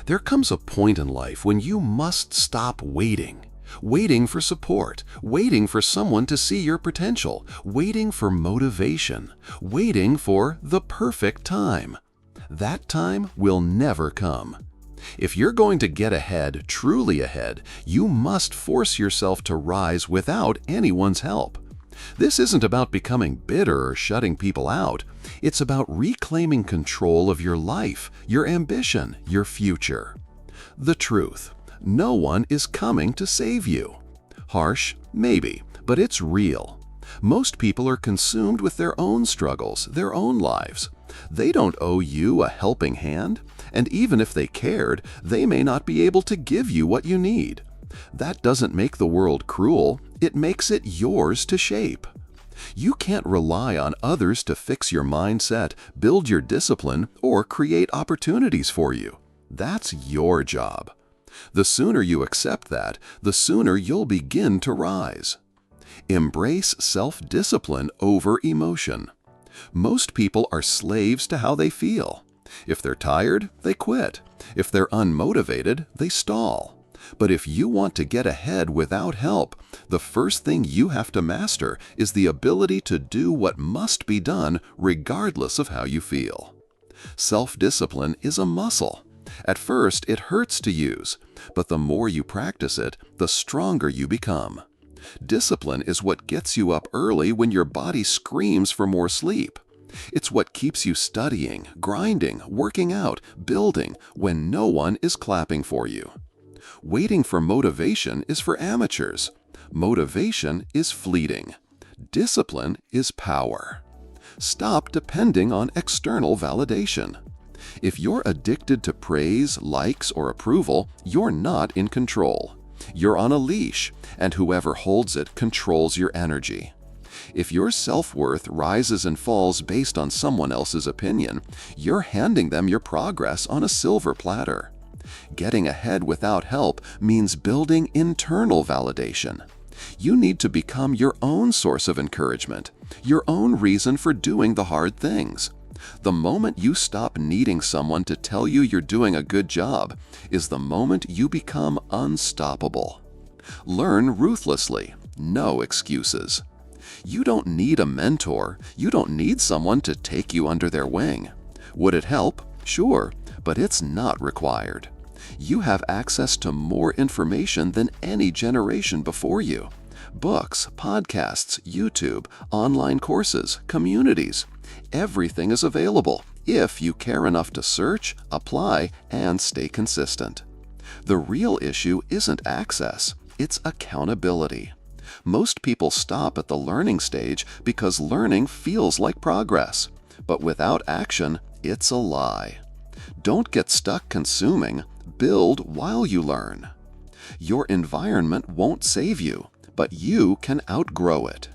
There comes a point in life when you must stop waiting. Waiting for support, waiting for someone to see your potential, waiting for motivation, waiting for the perfect time. That time will never come. If you're going to get ahead, truly ahead, you must force yourself to rise without anyone's help. This isn't about becoming bitter or shutting people out. It's about reclaiming control of your life, your ambition, your future. The truth: no one is coming to save you. Harsh? Maybe, but it's real. Most people are consumed with their own struggles, their own lives. They don't owe you a helping hand, and even if they cared, they may not be able to give you what you need. That doesn't make the world cruel, it makes it yours to shape. You can't rely on others to fix your mindset, build your discipline, or create opportunities for you. That's your job. The sooner you accept that, the sooner you'll begin to rise. Embrace self-discipline over emotion. Most people are slaves to how they feel. If they're tired, they quit. If they're unmotivated, they stall. But if you want to get ahead without help, the first thing you have to master is the ability to do what must be done regardless of how you feel. Self-discipline is a muscle. At first, it hurts to use, but the more you practice it, the stronger you become. Discipline is what gets you up early when your body screams for more sleep. It's what keeps you studying, grinding, working out, building when no one is clapping for you. Waiting for motivation is for amateurs. Motivation is fleeting. Discipline is power. Stop depending on external validation. If you're addicted to praise, likes, or approval, you're not in control. You're on a leash, and whoever holds it controls your energy. If your self-worth rises and falls based on someone else's opinion, you're handing them your progress on a silver platter. Getting ahead without help means building internal validation. You need to become your own source of encouragement, your own reason for doing the hard things. The moment you stop needing someone to tell you you're doing a good job is the moment you become unstoppable. Learn ruthlessly, no excuses. You don't need a mentor, you don't need someone to take you under their wing. Would it help? Sure, but it's not required. You have access to more information than any generation before you. Books, podcasts, YouTube, online courses, communities. Everything is available if you care enough to search, apply, and stay consistent. The real issue isn't access, it's accountability. Most people stop at the learning stage because learning feels like progress. But without action, it's a lie. Don't get stuck consuming, build while you learn. Your environment won't save you, but you can outgrow it.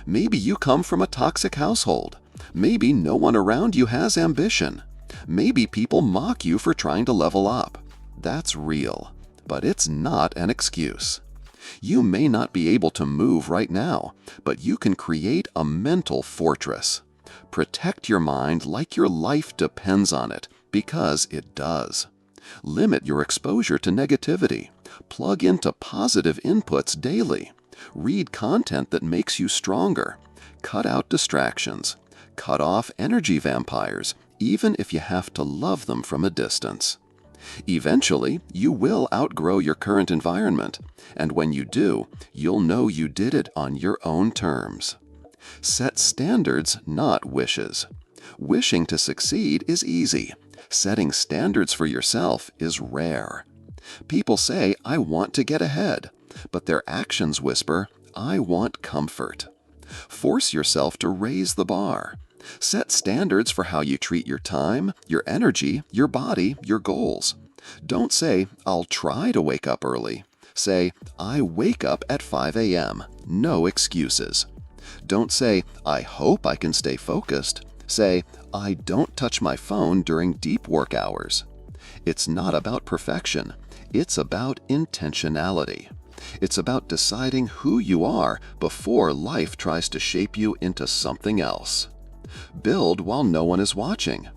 Maybe you come from a toxic household. Maybe no one around you has ambition. Maybe people mock you for trying to level up. That's real, but it's not an excuse. You may not be able to move right now, but you can create a mental fortress. Protect your mind like your life depends on it, because it does. Limit your exposure to negativity. Plug into positive inputs daily. Read content that makes you stronger. Cut out distractions. Cut off energy vampires, even if you have to love them from a distance. Eventually, you will outgrow your current environment, and when you do, you'll know you did it on your own terms. Set standards, not wishes. Wishing to succeed is easy. Setting standards for yourself is rare. People say, "I want to get ahead," but their actions whisper, "I want comfort." Force yourself to raise the bar. Set standards for how you treat your time, your energy, your body, your goals. Don't say, "I'll try to wake up early." Say, "I wake up at 5 a.m. No excuses. Don't say, "I hope I can stay focused." Say, "I don't touch my phone during deep work hours." It's not about perfection. It's about intentionality. It's about deciding who you are before life tries to shape you into something else. Build while no one is watching.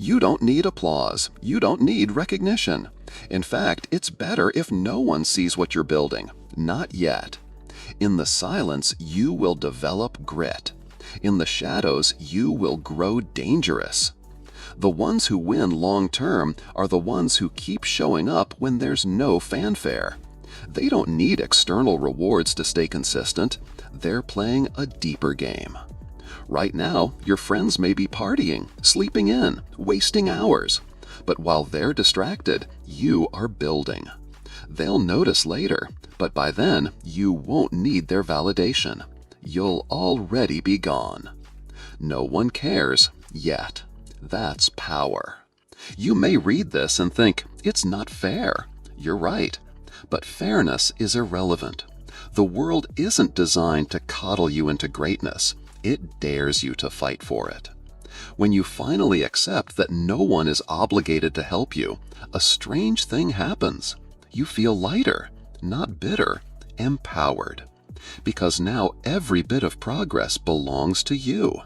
You don't need applause. You don't need recognition. In fact, it's better if no one sees what you're building. Not yet. In the silence, you will develop grit. In the shadows, you will grow dangerous. The ones who win long-term are the ones who keep showing up when there's no fanfare. They don't need external rewards to stay consistent. They're playing a deeper game. Right now, your friends may be partying, sleeping in, wasting hours. But while they're distracted, you are building. They'll notice later, but by then, you won't need their validation. You'll already be gone. No one cares yet. That's power. You may read this and think, it's not fair. You're right. But fairness is irrelevant. The world isn't designed to coddle you into greatness. It dares you to fight for it. When you finally accept that no one is obligated to help you, a strange thing happens. You feel lighter, not bitter, empowered. Because now every bit of progress belongs to you.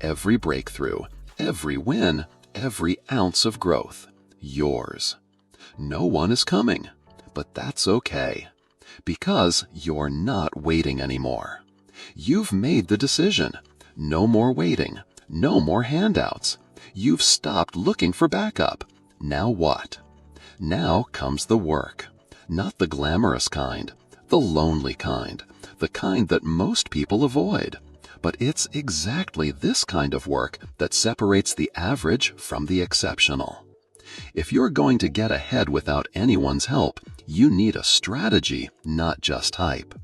Every breakthrough, every win, every ounce of growth, yours. No one is coming, but that's okay. Because you're not waiting anymore. You've made the decision. No more waiting. No more handouts. You've stopped looking for backup. Now what? Now comes the work. Not the glamorous kind, the lonely kind, the kind that most people avoid. But it's exactly this kind of work that separates the average from the exceptional. If you're going to get ahead without anyone's help, you need a strategy, not just hype.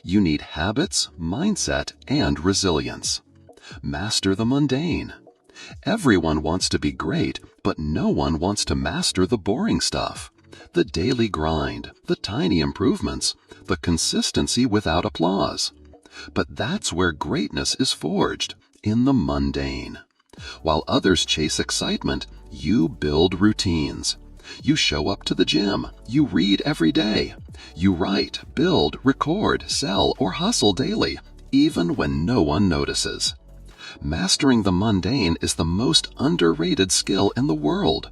You need habits, mindset, and resilience. Master the mundane. Everyone wants to be great, but no one wants to master the boring stuff. The daily grind, the tiny improvements, the consistency without applause. But that's where greatness is forged, in the mundane. While others chase excitement, you build routines. You show up to the gym. You read every day. You write, build, record, sell, or hustle daily, even when no one notices. Mastering the mundane is the most underrated skill in the world.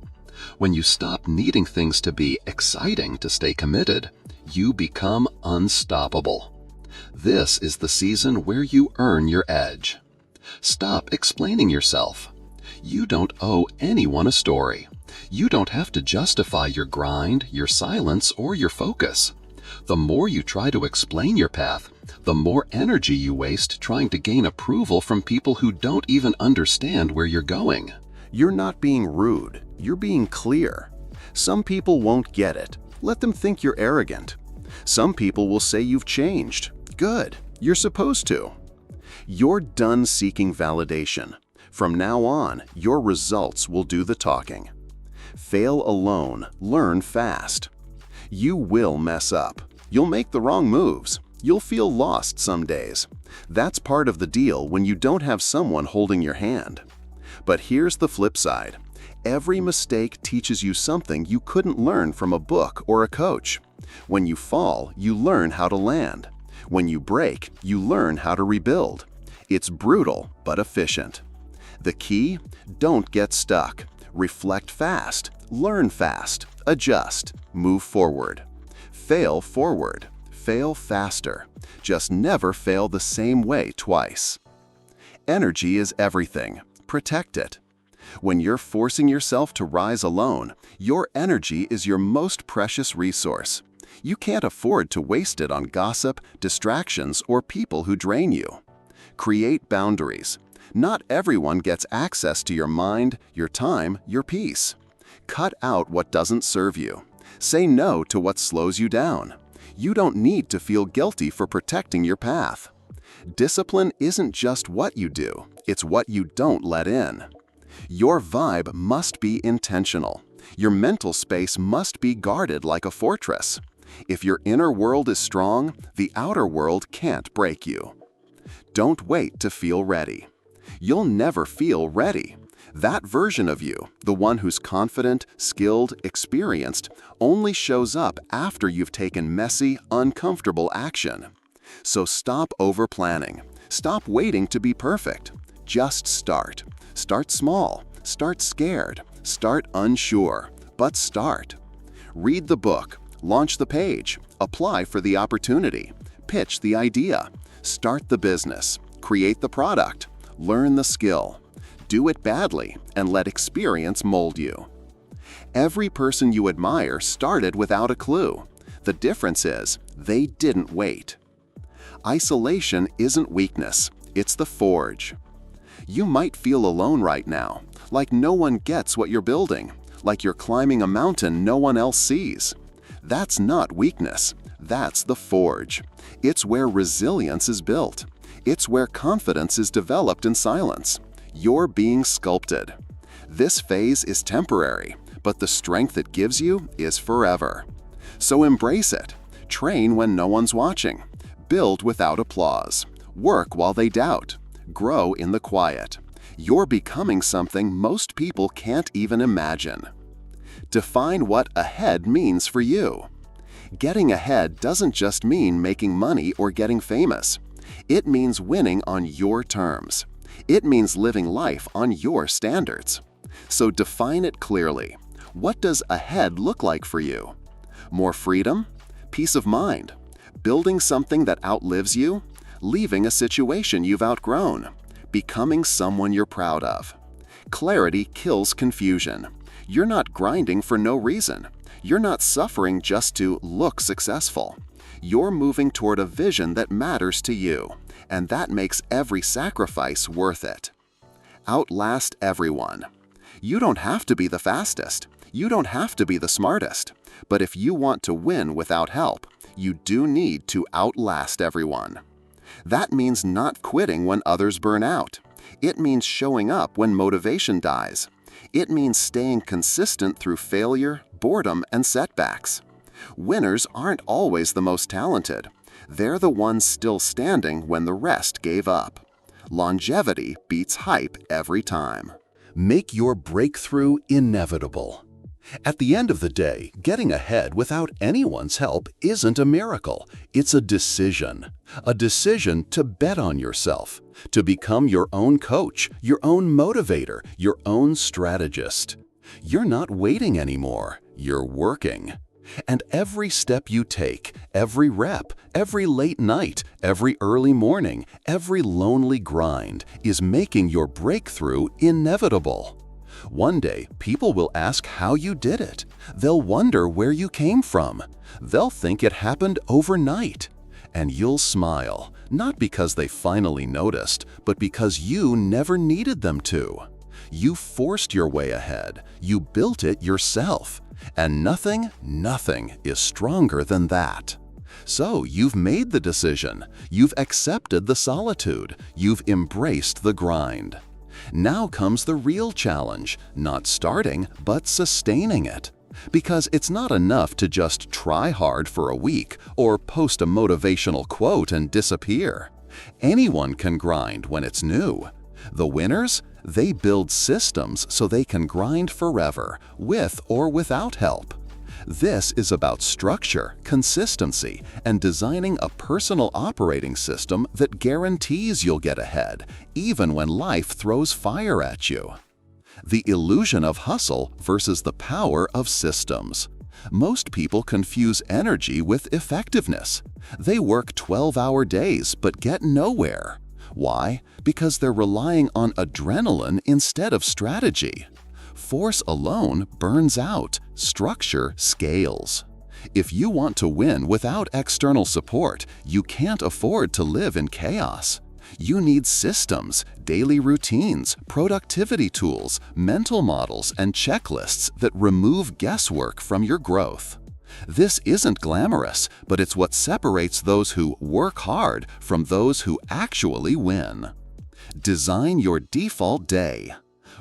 When you stop needing things to be exciting to stay committed, you become unstoppable. This is the season where you earn your edge. Stop explaining yourself. You don't owe anyone a story. You don't have to justify your grind, your silence, or your focus. The more you try to explain your path, the more energy you waste trying to gain approval from people who don't even understand where you're going. You're not being rude. You're being clear. Some people won't get it. Let them think you're arrogant. Some people will say you've changed. Good. You're supposed to. You're done seeking validation. From now on, your results will do the talking. Fail alone, learn fast. You will mess up. You'll make the wrong moves. You'll feel lost some days. That's part of the deal when you don't have someone holding your hand. But here's the flip side. Every mistake teaches you something you couldn't learn from a book or a coach. When you fall, you learn how to land. When you break, you learn how to rebuild. It's brutal, but efficient. The key? Don't get stuck. Reflect fast, learn fast, adjust, move forward. Fail forward, fail faster. Just never fail the same way twice. Energy is everything. Protect it. When you're forcing yourself to rise alone, your energy is your most precious resource. You can't afford to waste it on gossip, distractions, or people who drain you. Create boundaries. Not everyone gets access to your mind, your time, your peace. Cut out what doesn't serve you. Say no to what slows you down. You don't need to feel guilty for protecting your path. Discipline isn't just what you do, it's what you don't let in. Your vibe must be intentional. Your mental space must be guarded like a fortress. If your inner world is strong, the outer world can't break you. Don't wait to feel ready. You'll never feel ready. That version of you, the one who's confident, skilled, experienced, only shows up after you've taken messy, uncomfortable action. So stop over-planning. Stop waiting to be perfect. Just start. Start small. Start scared. Start unsure, but start. Read the book, launch the page, apply for the opportunity, pitch the idea, start the business, create the product, learn the skill. Do it badly and let experience mold you. Every person you admire started without a clue. The difference is they didn't wait. Isolation isn't weakness, it's the forge. You might feel alone right now, like no one gets what you're building, like you're climbing a mountain no one else sees. That's not weakness, that's the forge. It's where resilience is built. It's where confidence is developed in silence. You're being sculpted. This phase is temporary, but the strength it gives you is forever. So embrace it. Train when no one's watching. Build without applause. Work while they doubt. Grow in the quiet. You're becoming something most people can't even imagine. Define what ahead means for you. Getting ahead doesn't just mean making money or getting famous. It means winning on your terms. It means living life on your standards. So define it clearly. What does ahead look like for you? More freedom? Peace of mind? Building something that outlives you? Leaving a situation you've outgrown? Becoming someone you're proud of? Clarity kills confusion. You're not grinding for no reason. You're not suffering just to look successful. You're moving toward a vision that matters to you, and that makes every sacrifice worth it. Outlast everyone. You don't have to be the fastest. You don't have to be the smartest. But if you want to win without help, you do need to outlast everyone. That means not quitting when others burn out. It means showing up when motivation dies. It means staying consistent through failure, boredom, and setbacks. Winners aren't always the most talented. They're the ones still standing when the rest gave up. Longevity beats hype every time. Make your breakthrough inevitable. At the end of the day, getting ahead without anyone's help isn't a miracle. It's a decision. A decision to bet on yourself, to become your own coach, your own motivator, your own strategist. You're not waiting anymore. You're working. And every step you take, every rep, every late night, every early morning, every lonely grind is making your breakthrough inevitable. One day, people will ask how you did it. They'll wonder where you came from. They'll think it happened overnight. And you'll smile, not because they finally noticed, but because you never needed them to. You forced your way ahead. You built it yourself. And nothing is stronger than that. So you've made the decision. You've accepted the solitude. You've embraced the grind. Now comes the real challenge, not starting, but sustaining it. Because it's not enough to just try hard for a week or post a motivational quote and disappear. Anyone can grind when it's new. The winners? They build systems so they can grind forever, with or without help. This is about structure, consistency, and designing a personal operating system that guarantees you'll get ahead, even when life throws fire at you. The illusion of hustle versus the power of systems. Most people confuse energy with effectiveness. They work 12-hour days but get nowhere. Why? Because they're relying on adrenaline instead of strategy. Force alone burns out. Structure scales. If you want to win without external support, you can't afford to live in chaos. You need systems, daily routines, productivity tools, mental models, and checklists that remove guesswork from your growth. This isn't glamorous, but it's what separates those who work hard from those who actually win. Design your default day.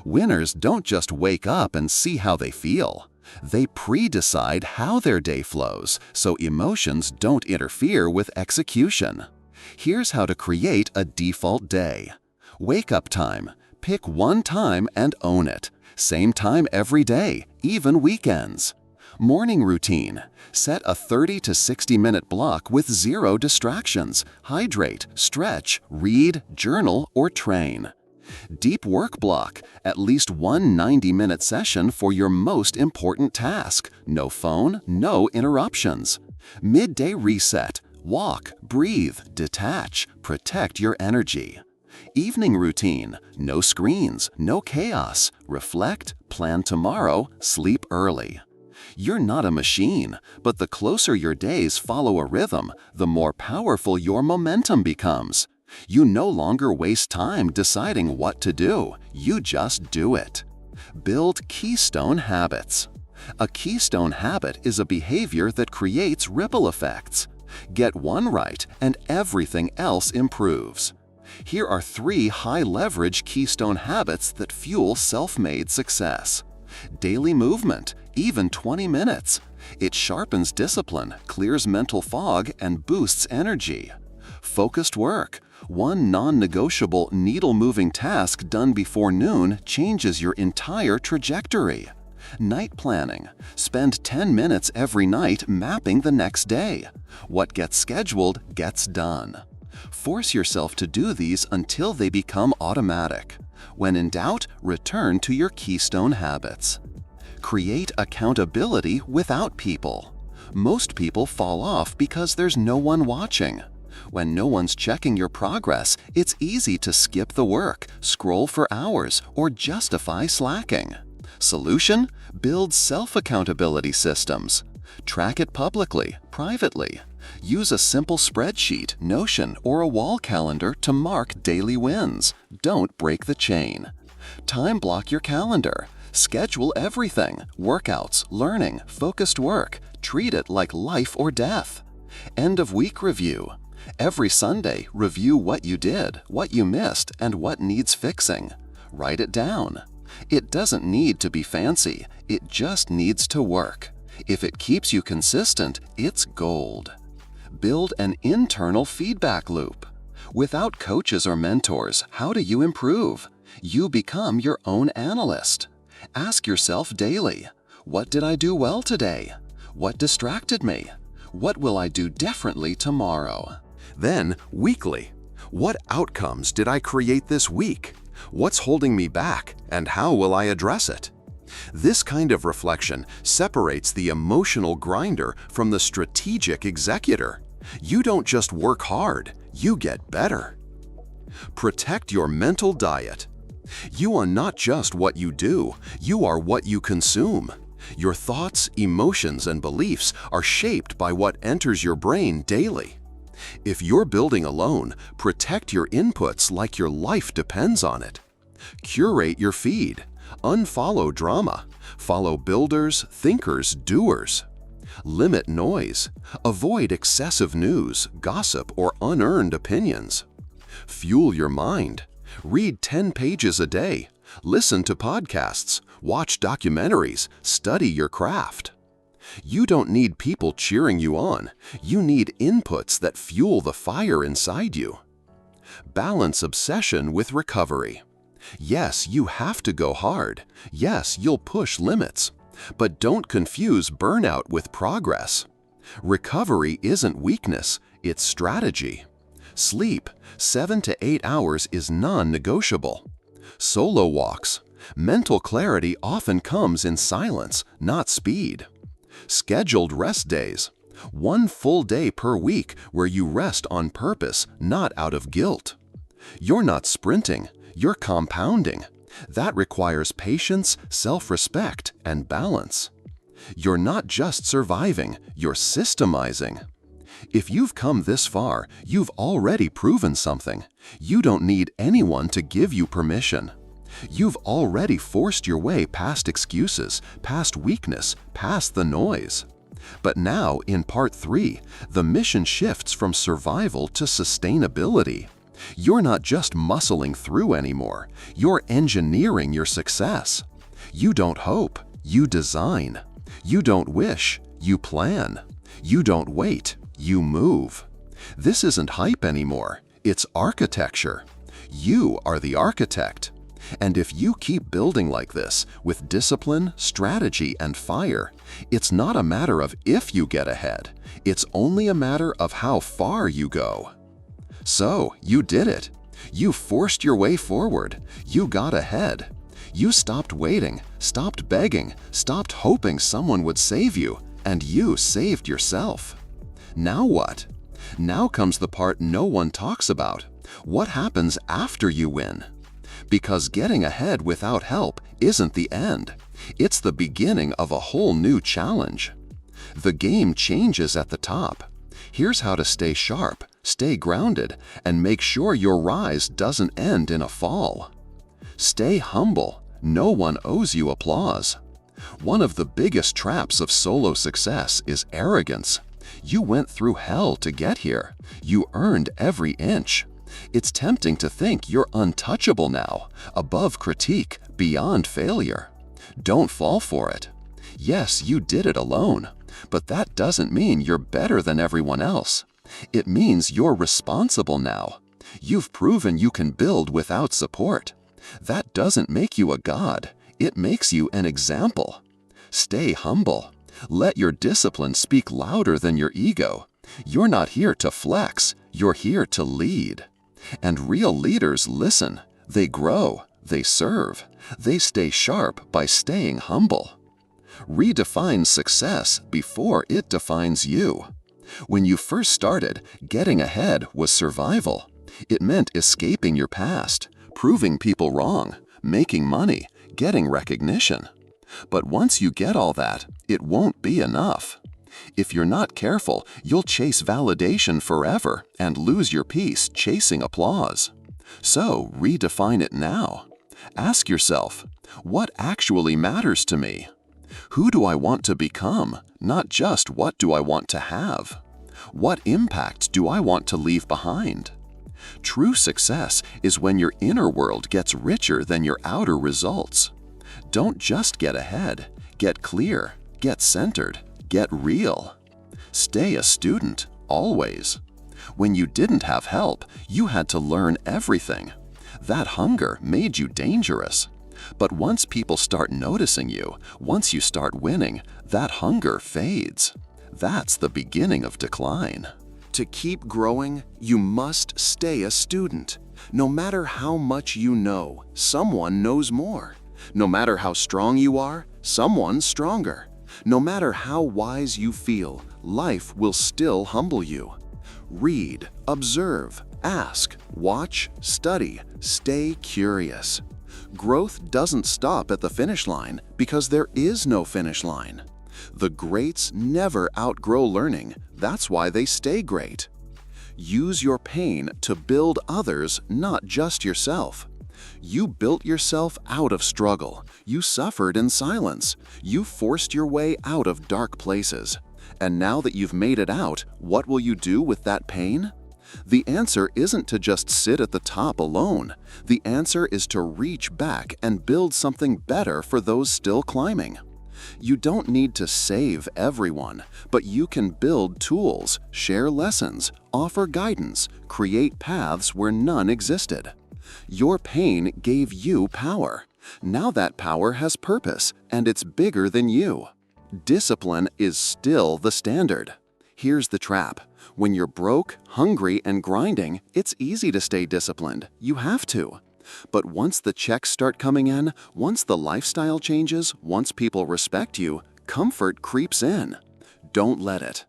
Winners don't just wake up and see how they feel. They pre-decide how their day flows, so emotions don't interfere with execution. Here's how to create a default day. Wake-up time. Pick one time and own it. Same time every day, even weekends. Morning routine. Set a 30 to 60-minute block with zero distractions. Hydrate, stretch, read, journal, or train. Deep work block, at least one 90-minute session for your most important task. No phone, no interruptions. Midday reset, walk, breathe, detach, protect your energy. Evening routine, no screens, no chaos, reflect, plan tomorrow, sleep early. You're not a machine, but the closer your days follow a rhythm, the more powerful your momentum becomes. You no longer waste time deciding what to do, you just do it. Build keystone habits. A keystone habit is a behavior that creates ripple effects. Get one right and everything else improves. Here are 3 high-leverage keystone habits that fuel self-made success. Daily movement, even 20 minutes. It sharpens discipline, clears mental fog, and boosts energy. Focused work. One non-negotiable needle-moving task done before noon changes your entire trajectory. Night planning. Spend 10 minutes every night mapping the next day. What gets scheduled gets done. Force yourself to do these until they become automatic. When in doubt, return to your keystone habits. Create accountability without people. Most people fall off because there's no one watching. When no one's checking your progress, it's easy to skip the work, scroll for hours, or justify slacking. Solution? Build self-accountability systems. Track it publicly, privately. Use a simple spreadsheet, Notion, or a wall calendar to mark daily wins. Don't break the chain. Time block your calendar. Schedule everything: workouts, learning, focused work. Treat it like life or death. End of week review. Every Sunday, review what you did, what you missed, and what needs fixing. Write it down. It doesn't need to be fancy, it just needs to work. If it keeps you consistent, it's gold. Build an internal feedback loop. Without coaches or mentors, how do you improve? You become your own analyst. Ask yourself daily, what did I do well today? What distracted me? What will I do differently tomorrow? Then, weekly, what outcomes did I create this week? What's holding me back, and how will I address it? This kind of reflection separates the emotional grinder from the strategic executor. You don't just work hard, you get better. Protect your mental diet. You are not just what you do, you are what you consume. Your thoughts, emotions, and beliefs are shaped by what enters your brain daily. If you're building alone, protect your inputs like your life depends on it. Curate your feed. Unfollow drama. Follow builders, thinkers, doers. Limit noise. Avoid excessive news, gossip, or unearned opinions. Fuel your mind. Read 10 pages a day. Listen to podcasts. Watch documentaries. Study your craft. You don't need people cheering you on. You need inputs that fuel the fire inside you. Balance obsession with recovery. Yes, you have to go hard. Yes, you'll push limits. But don't confuse burnout with progress. Recovery isn't weakness, it's strategy. Sleep, 7 to 8 hours is non-negotiable. Solo walks. Mental clarity often comes in silence, not speed. Scheduled rest days. One full day per week where you rest on purpose, not out of guilt. You're not sprinting, you're compounding. That requires patience, self-respect, and balance. You're not just surviving, you're systemizing. If you've come this far, you've already proven something. You don't need anyone to give you permission. You've already forced your way past excuses, past weakness, past the noise. But now, in part 3, the mission shifts from survival to sustainability. You're not just muscling through anymore, you're engineering your success. You don't hope, you design. You don't wish, you plan. You don't wait, you move. This isn't hype anymore, it's architecture. You are the architect. And if you keep building like this, with discipline, strategy, and fire, it's not a matter of if you get ahead, it's only a matter of how far you go. So, you did it. You forced your way forward. You got ahead. You stopped waiting, stopped begging, stopped hoping someone would save you, and you saved yourself. Now what? Now comes the part no one talks about. What happens after you win? Because getting ahead without help isn't the end. It's the beginning of a whole new challenge. The game changes at the top. Here's how to stay sharp, stay grounded, and make sure your rise doesn't end in a fall. Stay humble. No one owes you applause. One of the biggest traps of solo success is arrogance. You went through hell to get here. You earned every inch. It's tempting to think you're untouchable now, above critique, beyond failure. Don't fall for it. Yes, you did it alone, but that doesn't mean you're better than everyone else. It means you're responsible now. You've proven you can build without support. That doesn't make you a god. It makes you an example. Stay humble. Let your discipline speak louder than your ego. You're not here to flex. You're here to lead. And real leaders listen. They grow. They serve. They stay sharp by staying humble. Redefine success before it defines you. When you first started, getting ahead was survival. It meant escaping your past, proving people wrong, making money, getting recognition. But once you get all that, it won't be enough. If you're not careful, you'll chase validation forever and lose your peace chasing applause. So redefine it now. Ask yourself, what actually matters to me? Who do I want to become, not just what do I want to have? What impact do I want to leave behind? True success is when your inner world gets richer than your outer results. Don't just get ahead. Get clear, get centered, get real. Stay a student, always. When you didn't have help, you had to learn everything. That hunger made you dangerous. But once people start noticing you, once you start winning, that hunger fades. That's the beginning of decline. To keep growing, you must stay a student. No matter how much you know, someone knows more. No matter how strong you are, someone's stronger. No matter how wise you feel, life will still humble you. Read, observe, ask, watch, study, stay curious. Growth doesn't stop at the finish line because there is no finish line. The greats never outgrow learning. That's why they stay great. Use your pain to build others, not just yourself. You built yourself out of struggle. You suffered in silence. You forced your way out of dark places. And now that you've made it out, what will you do with that pain? The answer isn't to just sit at the top alone. The answer is to reach back and build something better for those still climbing. You don't need to save everyone, but you can build tools, share lessons, offer guidance, create paths where none existed. Your pain gave you power. Now that power has purpose, and it's bigger than you. Discipline is still the standard. Here's the trap. When you're broke, hungry, and grinding, it's easy to stay disciplined. You have to. But once the checks start coming in, once the lifestyle changes, once people respect you, comfort creeps in. Don't let it.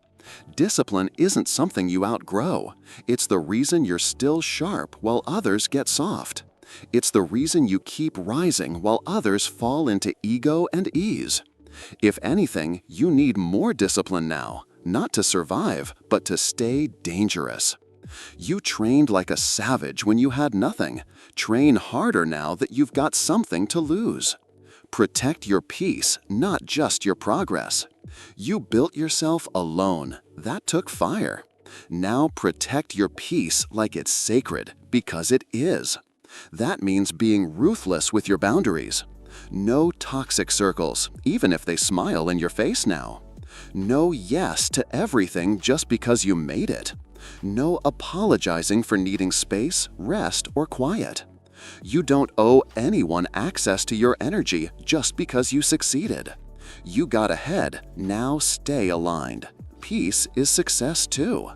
Discipline isn't something you outgrow. It's the reason you're still sharp while others get soft. It's the reason you keep rising while others fall into ego and ease. If anything, you need more discipline now, not to survive, but to stay dangerous. You trained like a savage when you had nothing. Train harder now that you've got something to lose. Protect your peace, not just your progress. You built yourself alone. That took fire. Now protect your peace like it's sacred, because it is. That means being ruthless with your boundaries. No toxic circles, even if they smile in your face now. No yes to everything just because you made it. No apologizing for needing space, rest, or quiet. You don't owe anyone access to your energy just because you succeeded. You got ahead, now stay aligned. Peace is success too.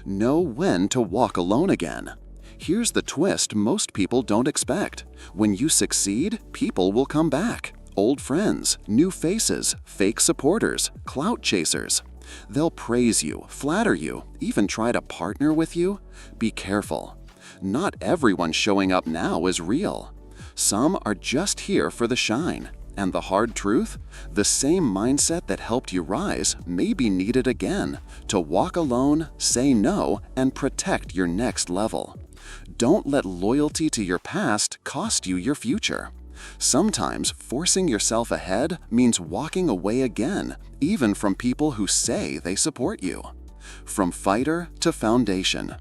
Know when to walk alone again. Here's the twist most people don't expect. When you succeed, people will come back. Old friends, new faces, fake supporters, clout chasers. They'll praise you, flatter you, even try to partner with you. Be careful. Not everyone showing up now is real. Some are just here for the shine. And the hard truth? The same mindset that helped you rise may be needed again to walk alone, say no, and protect your next level. Don't let loyalty to your past cost you your future. Sometimes forcing yourself ahead means walking away again, even from people who say they support you. From fighter to foundation.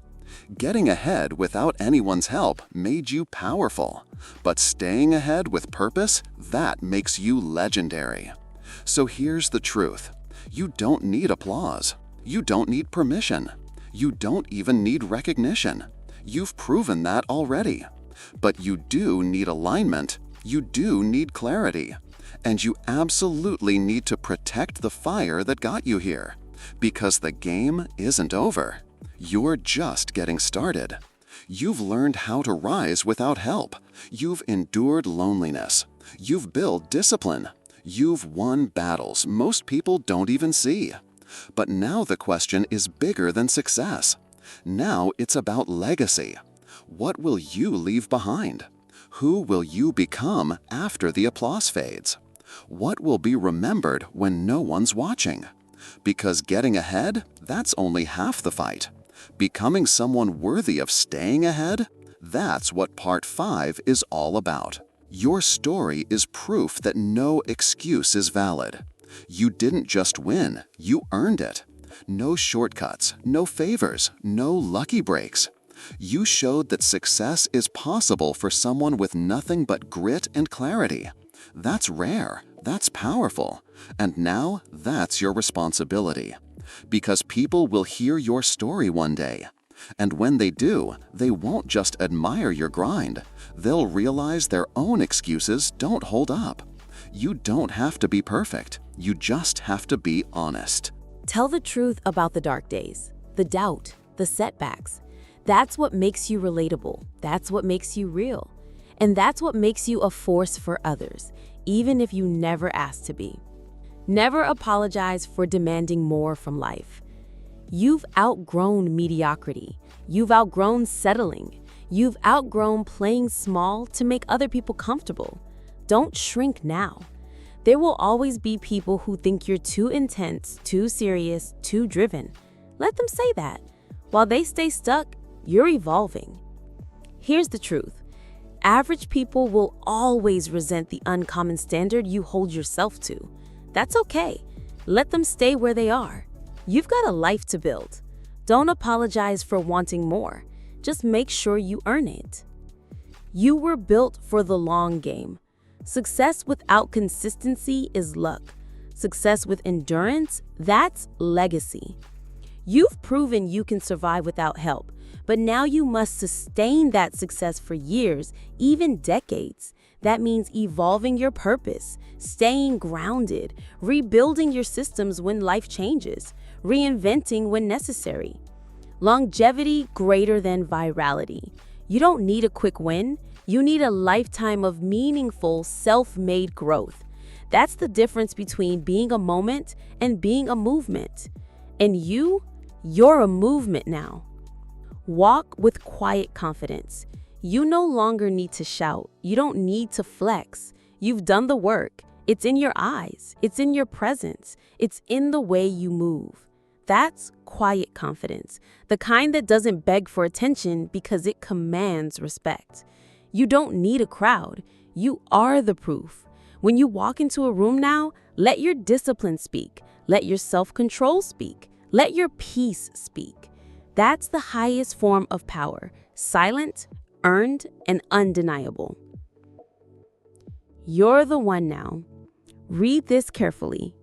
Getting ahead without anyone's help made you powerful, but staying ahead with purpose, that makes you legendary. So here's the truth. You don't need applause. You don't need permission. You don't even need recognition. You've proven that already. But you do need alignment. You do need clarity. And you absolutely need to protect the fire that got you here. Because the game isn't over. You're just getting started. You've learned how to rise without help. You've endured loneliness. You've built discipline. You've won battles most people don't even see. But now the question is bigger than success. Now it's about legacy. What will you leave behind? Who will you become after the applause fades? What will be remembered when no one's watching? Because getting ahead, that's only half the fight. Becoming someone worthy of staying ahead? That's what Part 5 is all about. Your story is proof that no excuse is valid. You didn't just win, you earned it. No shortcuts, no favors, no lucky breaks. You showed that success is possible for someone with nothing but grit and clarity. That's rare, that's powerful, and now that's your responsibility. Because people will hear your story one day. And when they do, they won't just admire your grind. They'll realize their own excuses don't hold up. You don't have to be perfect. You just have to be honest. Tell the truth about the dark days, the doubt, the setbacks. That's what makes you relatable. That's what makes you real. And that's what makes you a force for others, even if you never asked to be. Never apologize for demanding more from life. You've outgrown mediocrity. You've outgrown settling. You've outgrown playing small to make other people comfortable. Don't shrink now. There will always be people who think you're too intense, too serious, too driven. Let them say that. While they stay stuck, you're evolving. Here's the truth. Average people will always resent the uncommon standard you hold yourself to. That's okay. Let them stay where they are. You've got a life to build. Don't apologize for wanting more. Just make sure you earn it. You were built for the long game. Success without consistency is luck. Success with endurance, that's legacy. You've proven you can survive without help, but now you must sustain that success for years, even decades. That means evolving your purpose, staying grounded, rebuilding your systems when life changes, reinventing when necessary. Longevity greater than virality. You don't need a quick win. You need a lifetime of meaningful, self-made growth. That's the difference between being a moment and being a movement. And you're a movement now. Walk with quiet confidence. You no longer need to shout. You don't need to flex. You've done the work. It's in your eyes. It's in your presence. It's in the way you move. That's quiet confidence, the kind that doesn't beg for attention because it commands respect. You don't need a crowd. You are the proof. When you walk into a room now, let your discipline speak. Let your self-control speak. Let your peace speak. That's the highest form of power, silent, earned, and undeniable. You're the one now. Read this carefully.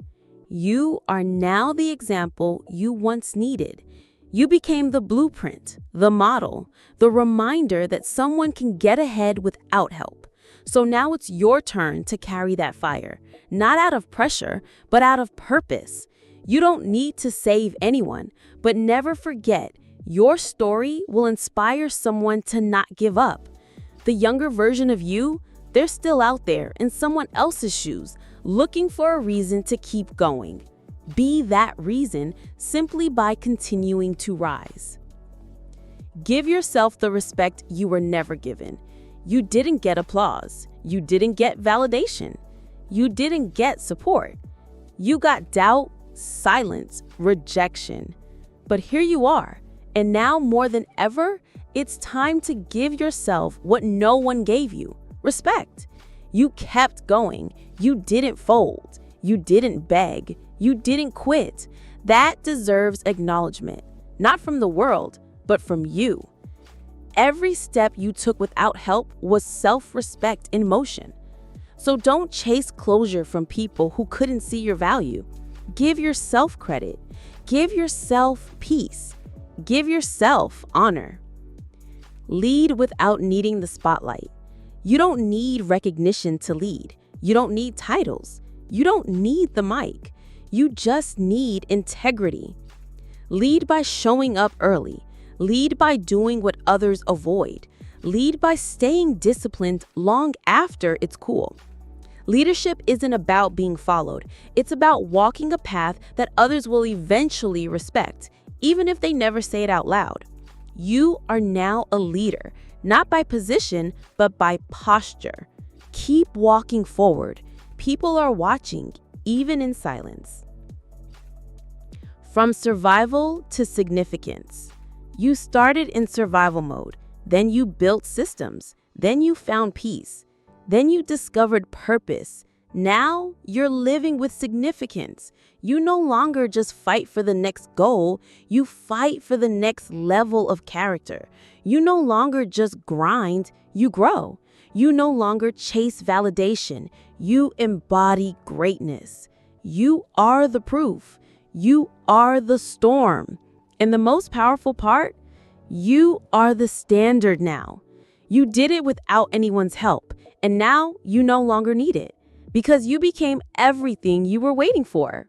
You are now the example you once needed. You became the blueprint, the model, the reminder that someone can get ahead without help. So now it's your turn to carry that fire, not out of pressure, but out of purpose. You don't need to save anyone, but never forget, Your story will inspire someone to not give up. The younger version of you, they're still out there in someone else's shoes, looking for a reason to keep going. Be that reason simply by continuing to rise. Give yourself the respect you were never given. You didn't get applause. You didn't get validation. You didn't get support. You got doubt, silence, rejection. But here you are, and now more than ever, it's time to give yourself what no one gave you: respect. You kept going. You didn't fold. You didn't beg. You didn't quit. That deserves acknowledgement, not from the world, but from you. Every step you took without help was self-respect in motion. So don't chase closure from people who couldn't see your value. Give yourself credit. Give yourself peace. Give yourself honor. Lead without needing the spotlight. You don't need recognition to lead. You don't need titles. You don't need the mic. You just need integrity. Lead by showing up early. Lead by doing what others avoid. Lead by staying disciplined long after it's cool. Leadership isn't about being followed. It's about walking a path that others will eventually respect, even if they never say it out loud. You are now a leader, not by position, but by posture. Keep walking forward. People are watching, even in silence. From survival to significance. You started in survival mode, then you built systems, then you found peace, then you discovered purpose. Now you're living with significance. You no longer just fight for the next goal, you fight for the next level of character. You no longer just grind, you grow. You no longer chase validation, you embody greatness. You are the proof. You are the storm. And the most powerful part, you are the standard now. You did it without anyone's help, and now you no longer need it because you became everything you were waiting for.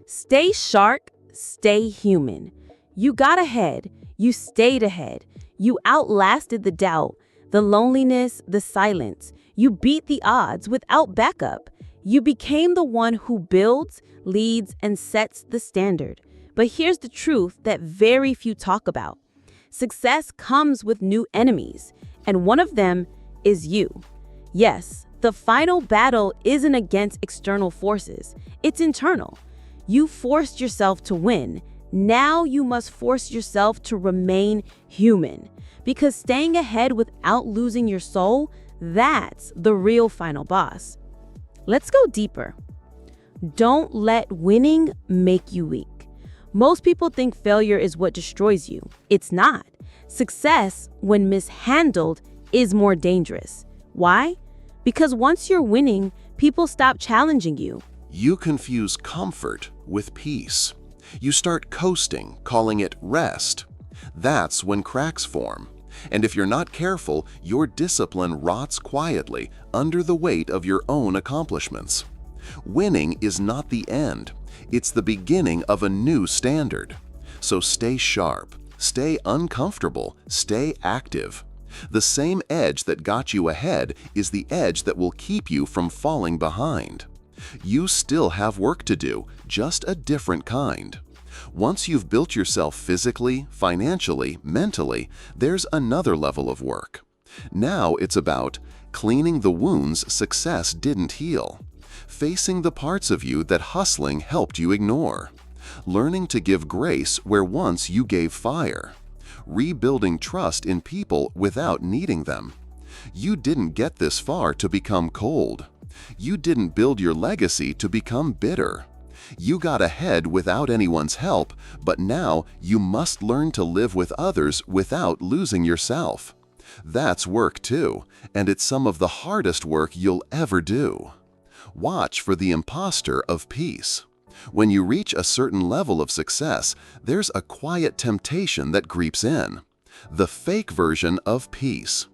Stay sharp, stay human. You got ahead, you stayed ahead. You outlasted the doubt, the loneliness, the silence. You beat the odds without backup. You became the one who builds, leads, and sets the standard. But here's the truth that very few talk about. Success comes with new enemies, and one of them is you. Yes, the final battle isn't against external forces, it's internal. You forced yourself to win. Now you must force yourself to remain human. Because staying ahead without losing your soul, that's the real final boss. Let's go deeper. Don't let winning make you weak. Most people think failure is what destroys you. It's not. Success, when mishandled, is more dangerous. Why? Because once you're winning, people stop challenging you. You confuse comfort with peace. You start coasting, calling it rest. That's when cracks form. And if you're not careful, your discipline rots quietly under the weight of your own accomplishments. Winning is not the end. It's the beginning of a new standard. So stay sharp, stay uncomfortable, stay active. The same edge that got you ahead is the edge that will keep you from falling behind. You still have work to do, just a different kind. Once you've built yourself physically, financially, mentally, there's another level of work. Now it's about cleaning the wounds success didn't heal, facing the parts of you that hustling helped you ignore, learning to give grace where once you gave fire, rebuilding trust in people without needing them. You didn't get this far to become cold. You didn't build your legacy to become bitter. You got ahead without anyone's help, but now you must learn to live with others without losing yourself. That's work too, and it's some of the hardest work you'll ever do. Watch for the imposter of peace. When you reach a certain level of success, there's a quiet temptation that creeps in. The fake version of peace.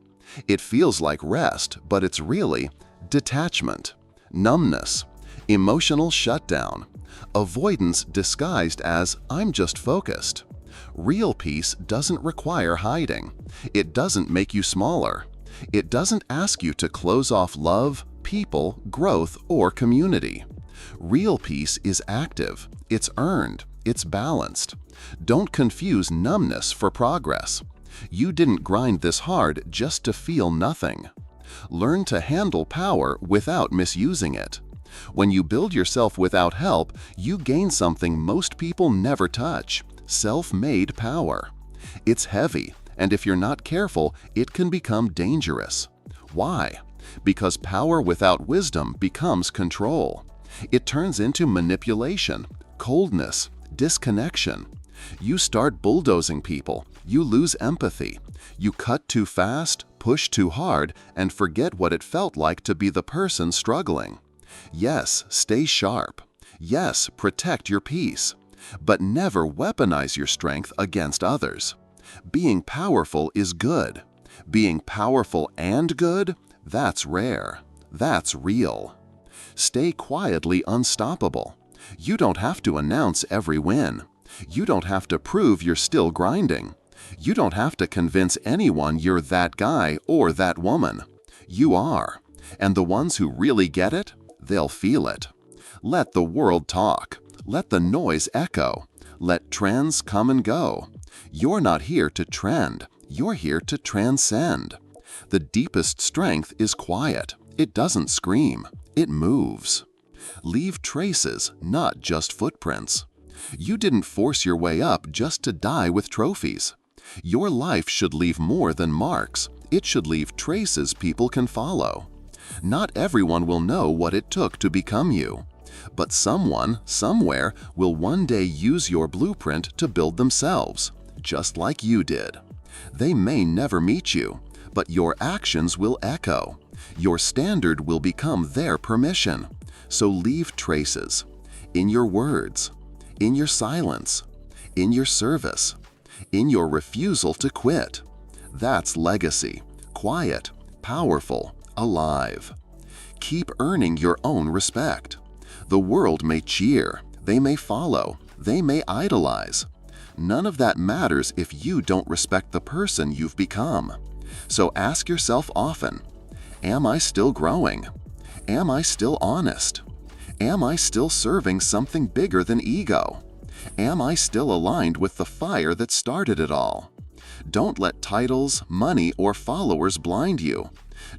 It feels like rest, but it's really detachment, numbness, emotional shutdown, avoidance disguised as "I'm just focused." Real peace doesn't require hiding. It doesn't make you smaller. It doesn't ask you to close off love, people, growth, or community. Real peace is active, it's earned, it's balanced. Don't confuse numbness for progress. You didn't grind this hard just to feel nothing. Learn to handle power without misusing it. When you build yourself without help, you gain something most people never touch: self-made power. It's heavy, and if you're not careful, it can become dangerous. Why? Because power without wisdom becomes control. It turns into manipulation, coldness, disconnection. You start bulldozing people, you lose empathy. You cut too fast, push too hard, and forget what it felt like to be the person struggling. Yes, stay sharp. Yes, protect your peace. But never weaponize your strength against others. Being powerful is good. Being powerful and good, that's rare. That's real. Stay quietly unstoppable. You don't have to announce every win. You don't have to prove you're still grinding. You don't have to convince anyone you're that guy or that woman. You are. And the ones who really get it, they'll feel it. Let the world talk. Let the noise echo. Let trends come and go. You're not here to trend. You're here to transcend. The deepest strength is quiet. It doesn't scream. It moves. Leave traces, not just footprints. You didn't force your way up just to die with trophies. Your life should leave more than marks. It should leave traces people can follow. Not everyone will know what it took to become you. But someone, somewhere, will one day use your blueprint to build themselves, just like you did. They may never meet you, but your actions will echo. Your standard will become their permission. So leave traces. In your words, in your silence, in your service, in your refusal to quit. That's legacy. Quiet, powerful, alive. Keep earning your own respect. The world may cheer, they may follow, they may idolize. None of that matters if you don't respect the person you've become. So ask yourself often, am I still growing? Am I still honest? Am I still serving something bigger than ego? Am I still aligned with the fire that started it all? Don't let titles, money, or followers blind you.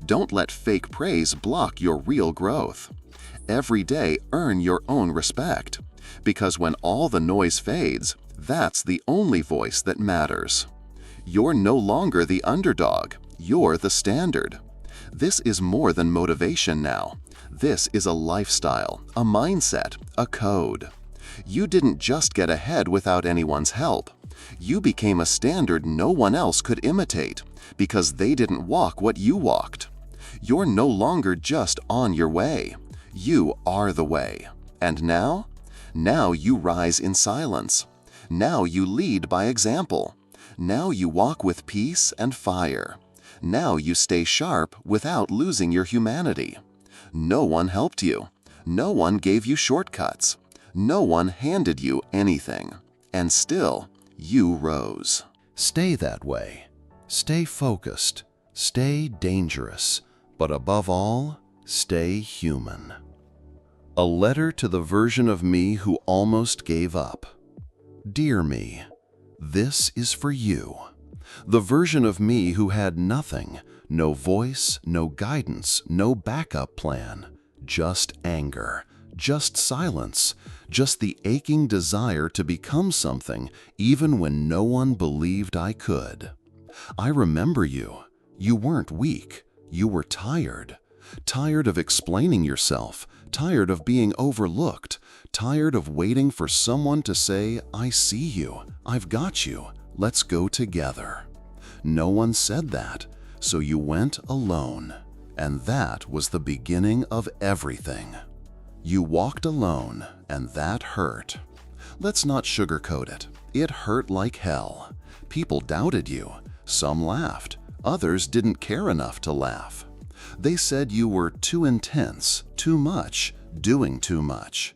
Don't let fake praise block your real growth. Every day, earn your own respect, because when all the noise fades, that's the only voice that matters. You're no longer the underdog, you're the standard. This is more than motivation now. This is a lifestyle, a mindset, a code. You didn't just get ahead without anyone's help. You became a standard no one else could imitate, because they didn't walk what you walked. You're no longer just on your way. You are the way. And now? Now you rise in silence. Now you lead by example. Now you walk with peace and fire. Now you stay sharp without losing your humanity. No one helped you. No one gave you shortcuts. No one handed you anything. And still, you rose. Stay that way. Stay focused. Stay dangerous. But above all, stay human. A letter to the version of me who almost gave up. Dear me, this is for you. The version of me who had nothing, no voice, no guidance, no backup plan, just anger, just silence, just the aching desire to become something even when no one believed I could. I remember you. You weren't weak. You were tired. Tired of explaining yourself, tired of being overlooked, tired of waiting for someone to say, I see you, I've got you, let's go together. No one said that, so you went alone, and that was the beginning of everything. You walked alone, and that hurt. Let's not sugarcoat it. It hurt like hell. People doubted you. Some laughed. Others didn't care enough to laugh. They said you were too intense, too much, doing too much.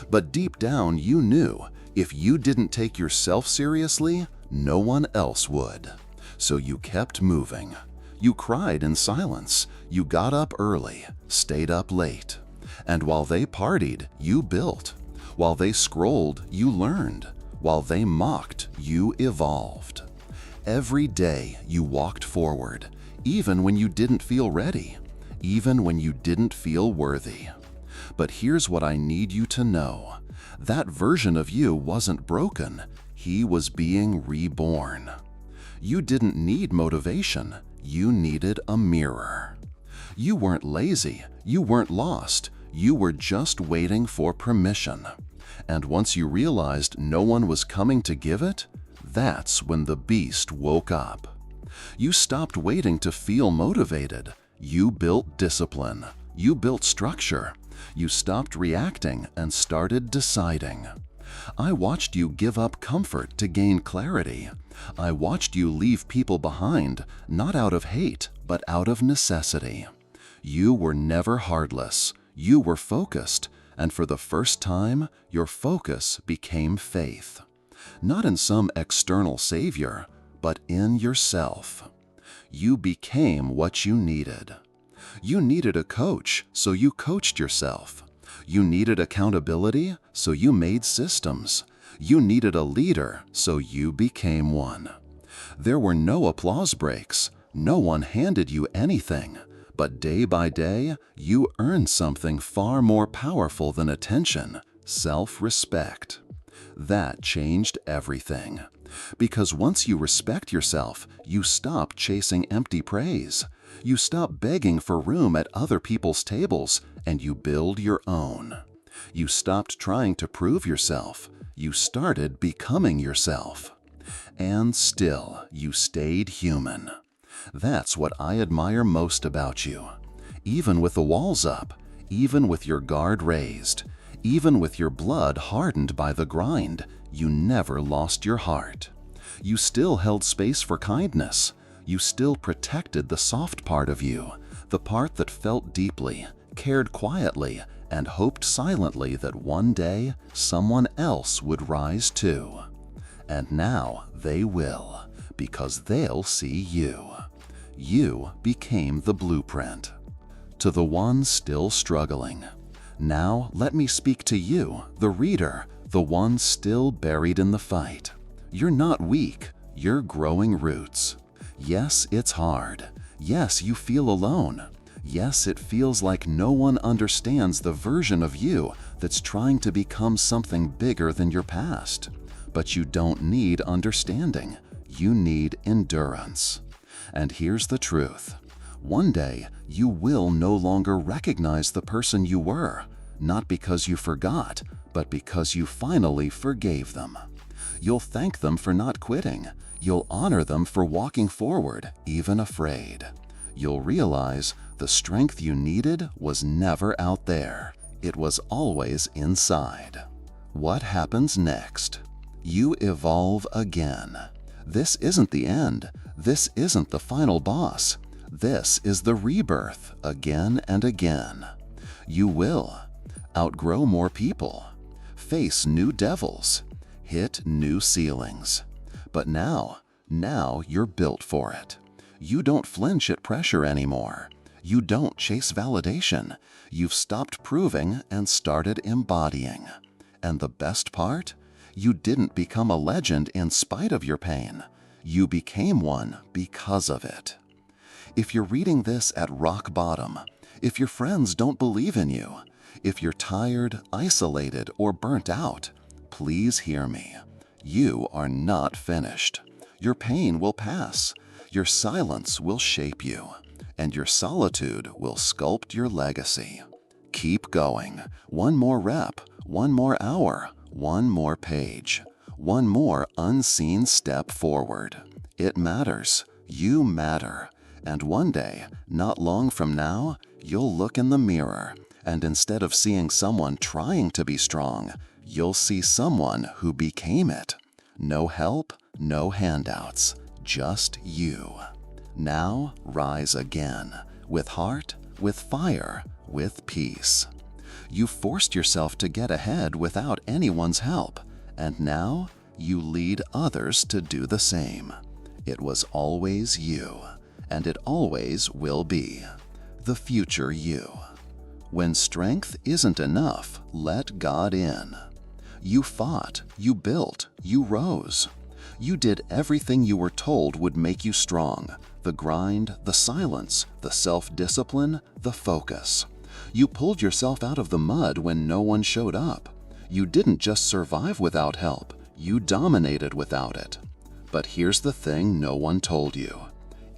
But deep down you knew If you didn't take yourself seriously, no one else would. So you kept moving. You cried in silence. You got up early, stayed up late. And while they partied, you built. While they scrolled, you learned. While they mocked, you evolved. Every day you walked forward, even when you didn't feel ready, even when you didn't feel worthy. But here's what I need you to know. That version of you wasn't broken. He was being reborn. You didn't need motivation. You needed a mirror. You weren't lazy. You weren't lost. You were just waiting for permission. And once you realized no one was coming to give it, that's when the beast woke up. You stopped waiting to feel motivated. You built discipline. You built structure. You stopped reacting and started deciding. I watched you give up comfort to gain clarity. I watched you leave people behind, not out of hate, but out of necessity. You were never heartless. You were focused, and for the first time, your focus became faith. Not in some external savior, but in yourself. You became what you needed. You needed a coach, so you coached yourself. You needed accountability, so you made systems. You needed a leader, so you became one. There were no applause breaks. No one handed you anything. But day by day, you earned something far more powerful than attention: self-respect. That changed everything. Because once you respect yourself, you stop chasing empty praise. You stop begging for room at other people's tables, and you build your own. You stopped trying to prove yourself. You started becoming yourself. And still, you stayed human. That's what I admire most about you. Even with the walls up, even with your guard raised, even with your blood hardened by the grind, you never lost your heart. You still held space for kindness. You still protected the soft part of you, the part that felt deeply, cared quietly, and hoped silently that one day someone else would rise too. And now they will, because they'll see you. You became the blueprint. To the one still struggling, now let me speak to you, the reader, the one still buried in the fight. You're not weak, you're growing roots. Yes, it's hard. Yes, you feel alone. Yes, it feels like no one understands the version of you that's trying to become something bigger than your past. But you don't need understanding. You need endurance. And here's the truth. One day, you will no longer recognize the person you were, not because you forgot, but because you finally forgave them. You'll thank them for not quitting. You'll honor them for walking forward, even afraid. You'll realize the strength you needed was never out there. It was always inside. What happens next? You evolve again. This isn't the end. This isn't the final boss. This is the rebirth again and again. You will outgrow more people, face new devils, hit new ceilings. But now you're built for it. You don't flinch at pressure anymore. You don't chase validation. You've stopped proving and started embodying. And the best part? You didn't become a legend in spite of your pain. You became one because of it. If you're reading this at rock bottom, if your friends don't believe in you, if you're tired, isolated, or burnt out, please hear me. You are not finished. Your pain will pass. Your silence will shape you. And your solitude will sculpt your legacy. Keep going. One more rep, one more hour, one more page, one more unseen step forward. It matters. You matter. And one day, not long from now, you'll look in the mirror, and instead of seeing someone trying to be strong, you'll see someone who became it. No help, no handouts, just you. Now rise again, with heart, with fire, with peace. You forced yourself to get ahead without anyone's help, And now you lead others to do the same. It was always you, and it always will be. The future you. When strength isn't enough, let God in. You fought, you built, you rose. You did everything you were told would make you strong. The grind, the silence, the self-discipline, the focus. You pulled yourself out of the mud when no one showed up. You didn't just survive without help, you dominated without it. But here's the thing no one told you.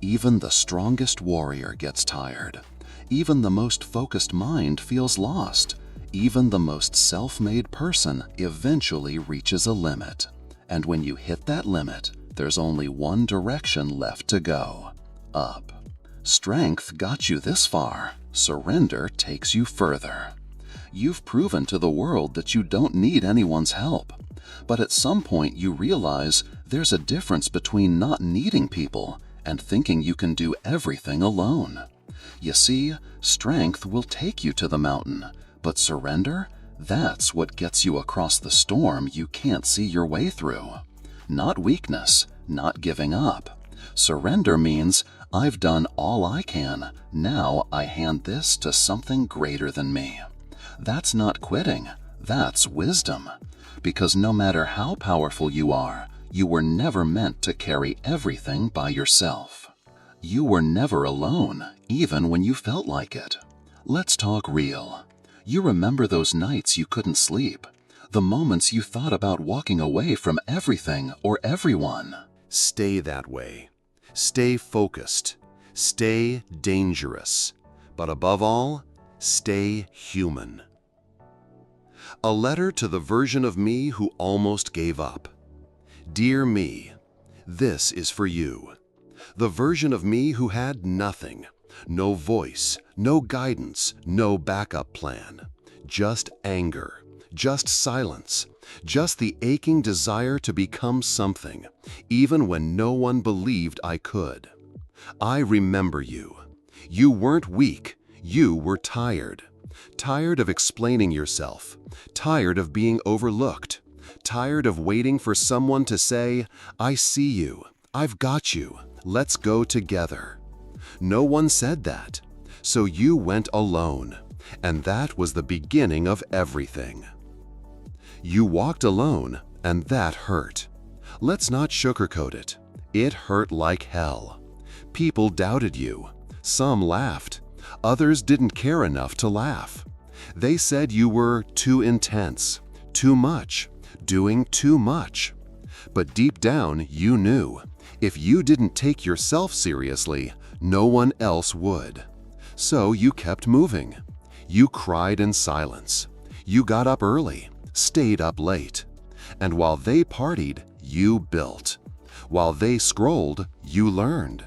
Even the strongest warrior gets tired. Even the most focused mind feels lost. Even the most self-made person eventually reaches a limit. And when you hit that limit, there's only one direction left to go: up. Strength got you this far. Surrender takes you further. You've proven to the world that you don't need anyone's help. But at some point you realize there's a difference between not needing people and thinking you can do everything alone. You see, strength will take you to the mountain, but surrender, that's what gets you across the storm you can't see your way through. Not weakness, not giving up. Surrender means, I've done all I can, now I hand this to something greater than me. That's not quitting, that's wisdom. Because no matter how powerful you are, you were never meant to carry everything by yourself. You were never alone, even when you felt like it. Let's talk real. You remember those nights you couldn't sleep, the moments you thought about walking away from everything or everyone. Stay that way. Stay focused. Stay dangerous. But above all, stay human. A letter to the version of me who almost gave up. Dear me, this is for you. The version of me who had nothing, no voice, no guidance, no backup plan. Just anger, just silence, just the aching desire to become something, even when no one believed I could. I remember you. You weren't weak, you were tired. Tired of explaining yourself, tired of being overlooked, tired of waiting for someone to say, I see you, I've got you, let's go together. No one said that, so you went alone, and that was the beginning of everything. You walked alone, and that hurt. Let's not sugarcoat it. It hurt like hell. People doubted you. Some laughed. Others didn't care enough to laugh. They said you were too intense, too much, doing too much. But deep down, you knew, if you didn't take yourself seriously, no one else would. So you kept moving. You cried in silence. You got up early, stayed up late. And while they partied, you built. While they scrolled, you learned.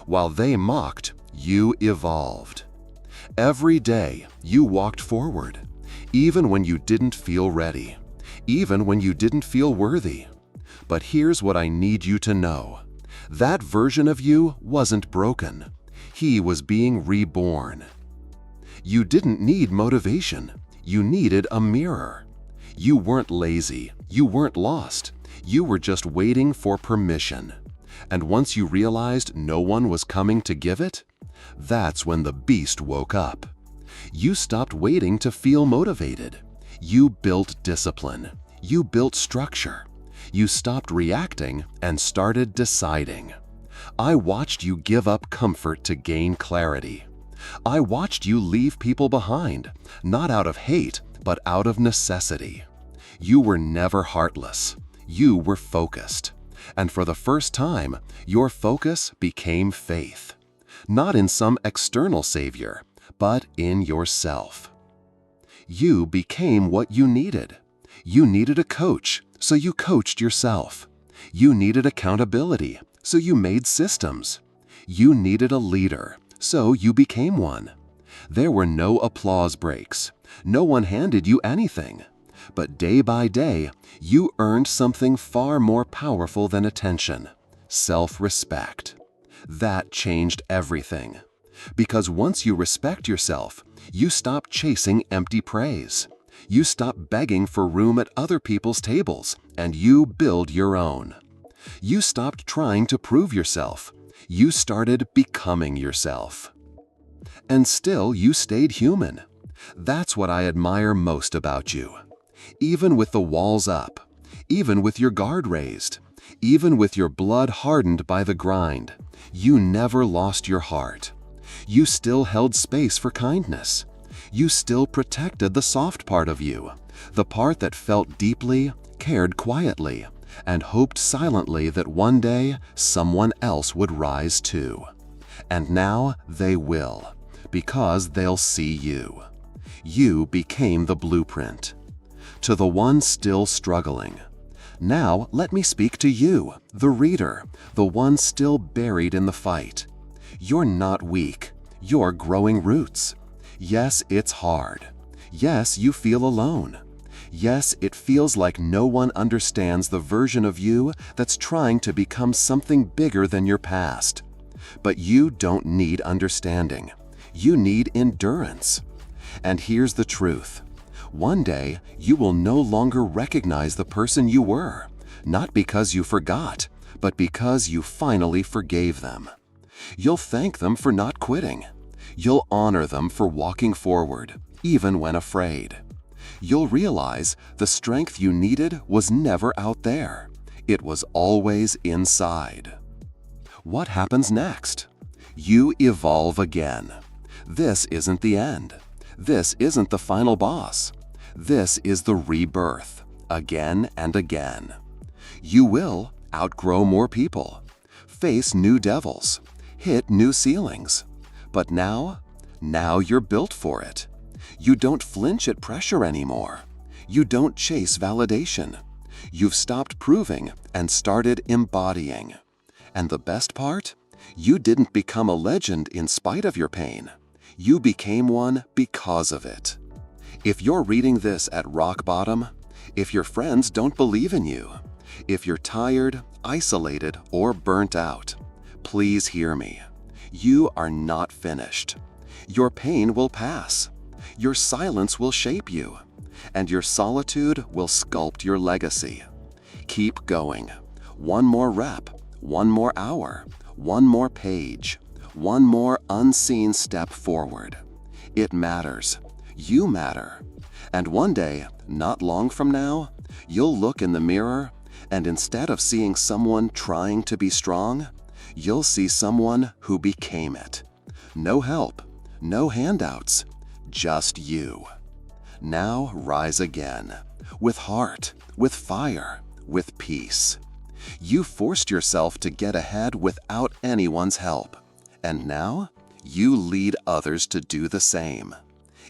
While they mocked, you evolved. Every day, you walked forward, even when you didn't feel ready, even when you didn't feel worthy. But here's what I need you to know. That version of you wasn't broken. He was being reborn. You didn't need motivation. You needed a mirror. You weren't lazy. You weren't lost. You were just waiting for permission. And once you realized no one was coming to give it, that's when the beast woke up. You stopped waiting to feel motivated. You built discipline. You built structure. You stopped reacting and started deciding. I watched you give up comfort to gain clarity. I watched you leave people behind, not out of hate, but out of necessity. You were never heartless. You were focused. And for the first time, your focus became faith. Not in some external savior, but in yourself. You became what you needed. You needed a coach, so you coached yourself. You needed accountability, so you made systems. You needed a leader, so you became one. There were no applause breaks. No one handed you anything. But day by day, you earned something far more powerful than attention: self-respect. That changed everything. Because once you respect yourself, you stop chasing empty praise. You stop begging for room at other people's tables, and you build your own. You stopped trying to prove yourself. You started becoming yourself. And still, you stayed human. That's what I admire most about you. Even with the walls up, even with your guard raised, even with your blood hardened by the grind, you never lost your heart. You still held space for kindness. You still protected the soft part of you, the part that felt deeply, cared quietly, and hoped silently that one day someone else would rise too. And now they will, because they'll see you. You became the blueprint. To the one still struggling, now let me speak to you, the reader, the one still buried in the fight. You're not weak. You're growing roots. Yes, it's hard. Yes, you feel alone. Yes, it feels like no one understands the version of you that's trying to become something bigger than your past. But you don't need understanding. You need endurance. And here's the truth. One day, you will no longer recognize the person you were, not because you forgot, but because you finally forgave them. You'll thank them for not quitting. You'll honor them for walking forward, even when afraid. You'll realize the strength you needed was never out there. It was always inside. What happens next? You evolve again. This isn't the end. This isn't the final boss. This is the rebirth, again and again. You will outgrow more people, face new devils, hit new ceilings. But now you're built for it. You don't flinch at pressure anymore. You don't chase validation. You've stopped proving and started embodying. And the best part? You didn't become a legend in spite of your pain. You became one because of it. If you're reading this at rock bottom, if your friends don't believe in you, if you're tired, isolated, or burnt out, please hear me. You are not finished. Your pain will pass. Your silence will shape you, and your solitude will sculpt your legacy. Keep going. One more rep, one more hour, one more page, one more unseen step forward. It matters. You matter. And one day, not long from now, you'll look in the mirror, and instead of seeing someone trying to be strong, you'll see someone who became it. No help, no handouts, just you. Now rise again, with heart, with fire, with peace. You forced yourself to get ahead without anyone's help, and now you lead others to do the same.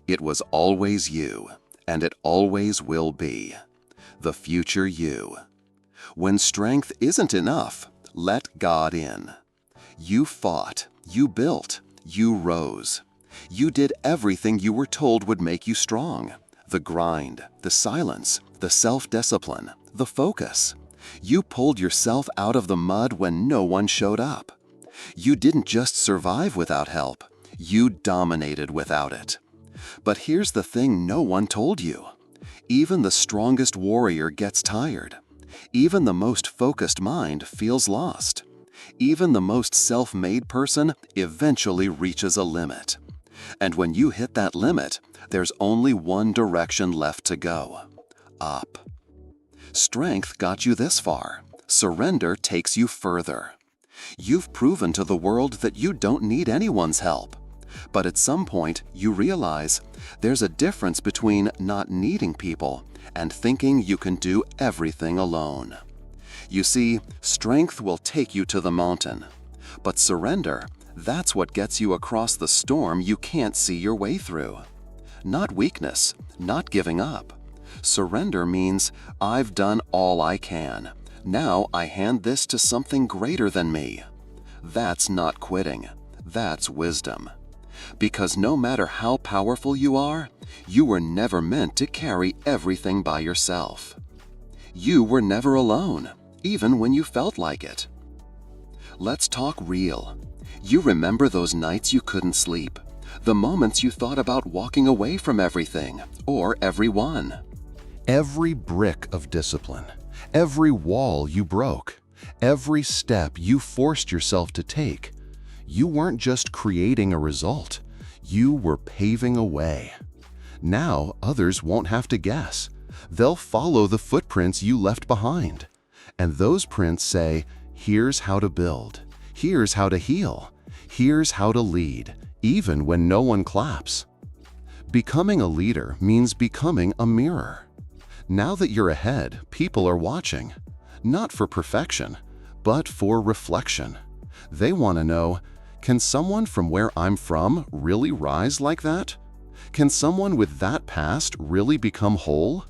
It was always you, and it always will be. The future you. When strength isn't enough, let God in. You fought, you built, you rose. You did everything you were told would make you strong. The grind, the silence, the self-discipline, the focus. You pulled yourself out of the mud when no one showed up. You didn't just survive without help, you dominated without it. But here's the thing no one told you. Even the strongest warrior gets tired. Even the most focused mind feels lost. Even the most self-made person eventually reaches a limit. And when you hit that limit, there's only one direction left to go: up. Strength got you this far. Surrender takes you further. You've proven to the world that you don't need anyone's help. But at some point, you realize there's a difference between not needing people and thinking you can do everything alone. You see, strength will take you to the mountain. But surrender, that's what gets you across the storm you can't see your way through. Not weakness, not giving up. Surrender means, I've done all I can. Now I hand this to something greater than me. That's not quitting. That's wisdom. Because no matter how powerful you are, you were never meant to carry everything by yourself. You were never alone, even when you felt like it. Let's talk real. You remember those nights you couldn't sleep, The moments you thought about walking away from everything or everyone. Every brick of discipline, every wall you broke, every step you forced yourself to take, you weren't just creating a result, you were paving a way. Now others won't have to guess. They'll follow the footprints you left behind. And those prints say, here's how to build, here's how to heal, here's how to lead, even when no one claps. Becoming a leader means becoming a mirror. Now that you're ahead, people are watching, not for perfection, but for reflection. They want to know, can someone from where I'm from really rise like that? Can someone with that past really become whole?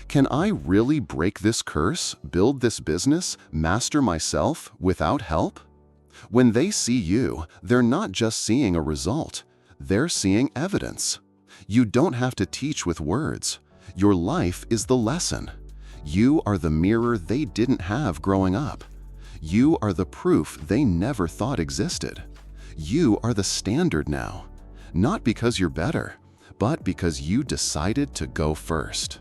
Can I really break this curse, build this business, master myself without help? When they see you, they're not just seeing a result, they're seeing evidence. You don't have to teach with words. Your life is the lesson. You are the mirror they didn't have growing up. You are the proof they never thought existed. You are the standard now, not because you're better, but because you decided to go first.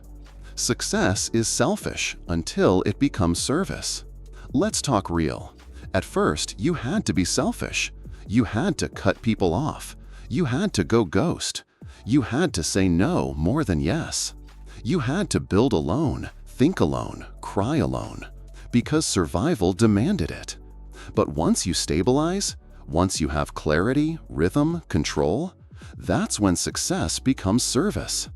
Success is selfish until it becomes service. Let's talk real. At first, you had to be selfish. You had to cut people off. You had to go ghost. You had to say no more than yes. You had to build alone, think alone, cry alone, because survival demanded it. But once you stabilize, once you have clarity, rhythm, control, that's when success becomes service.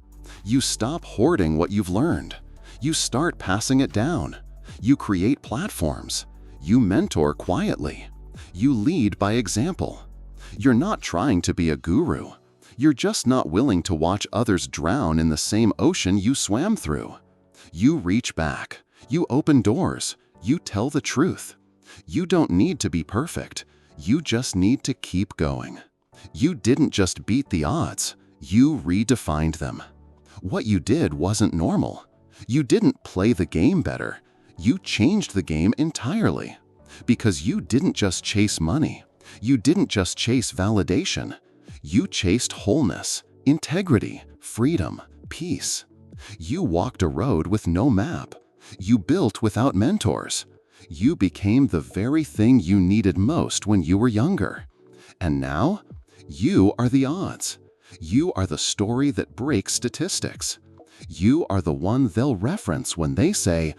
You stop hoarding what you've learned. You start passing it down. You create platforms. You mentor quietly. You lead by example. You're not trying to be a guru. You're just not willing to watch others drown in the same ocean you swam through. You reach back. You open doors. You tell the truth. You don't need to be perfect. You just need to keep going. You didn't just beat the odds. You redefined them. What you did wasn't normal. You didn't play the game better. You changed the game entirely. Because you didn't just chase money. You didn't just chase validation. You chased wholeness, integrity, freedom, peace. You walked a road with no map. You built without mentors. You became the very thing you needed most when you were younger. And now, you are the odds. You are the story that breaks statistics. You are the one they'll reference when they say,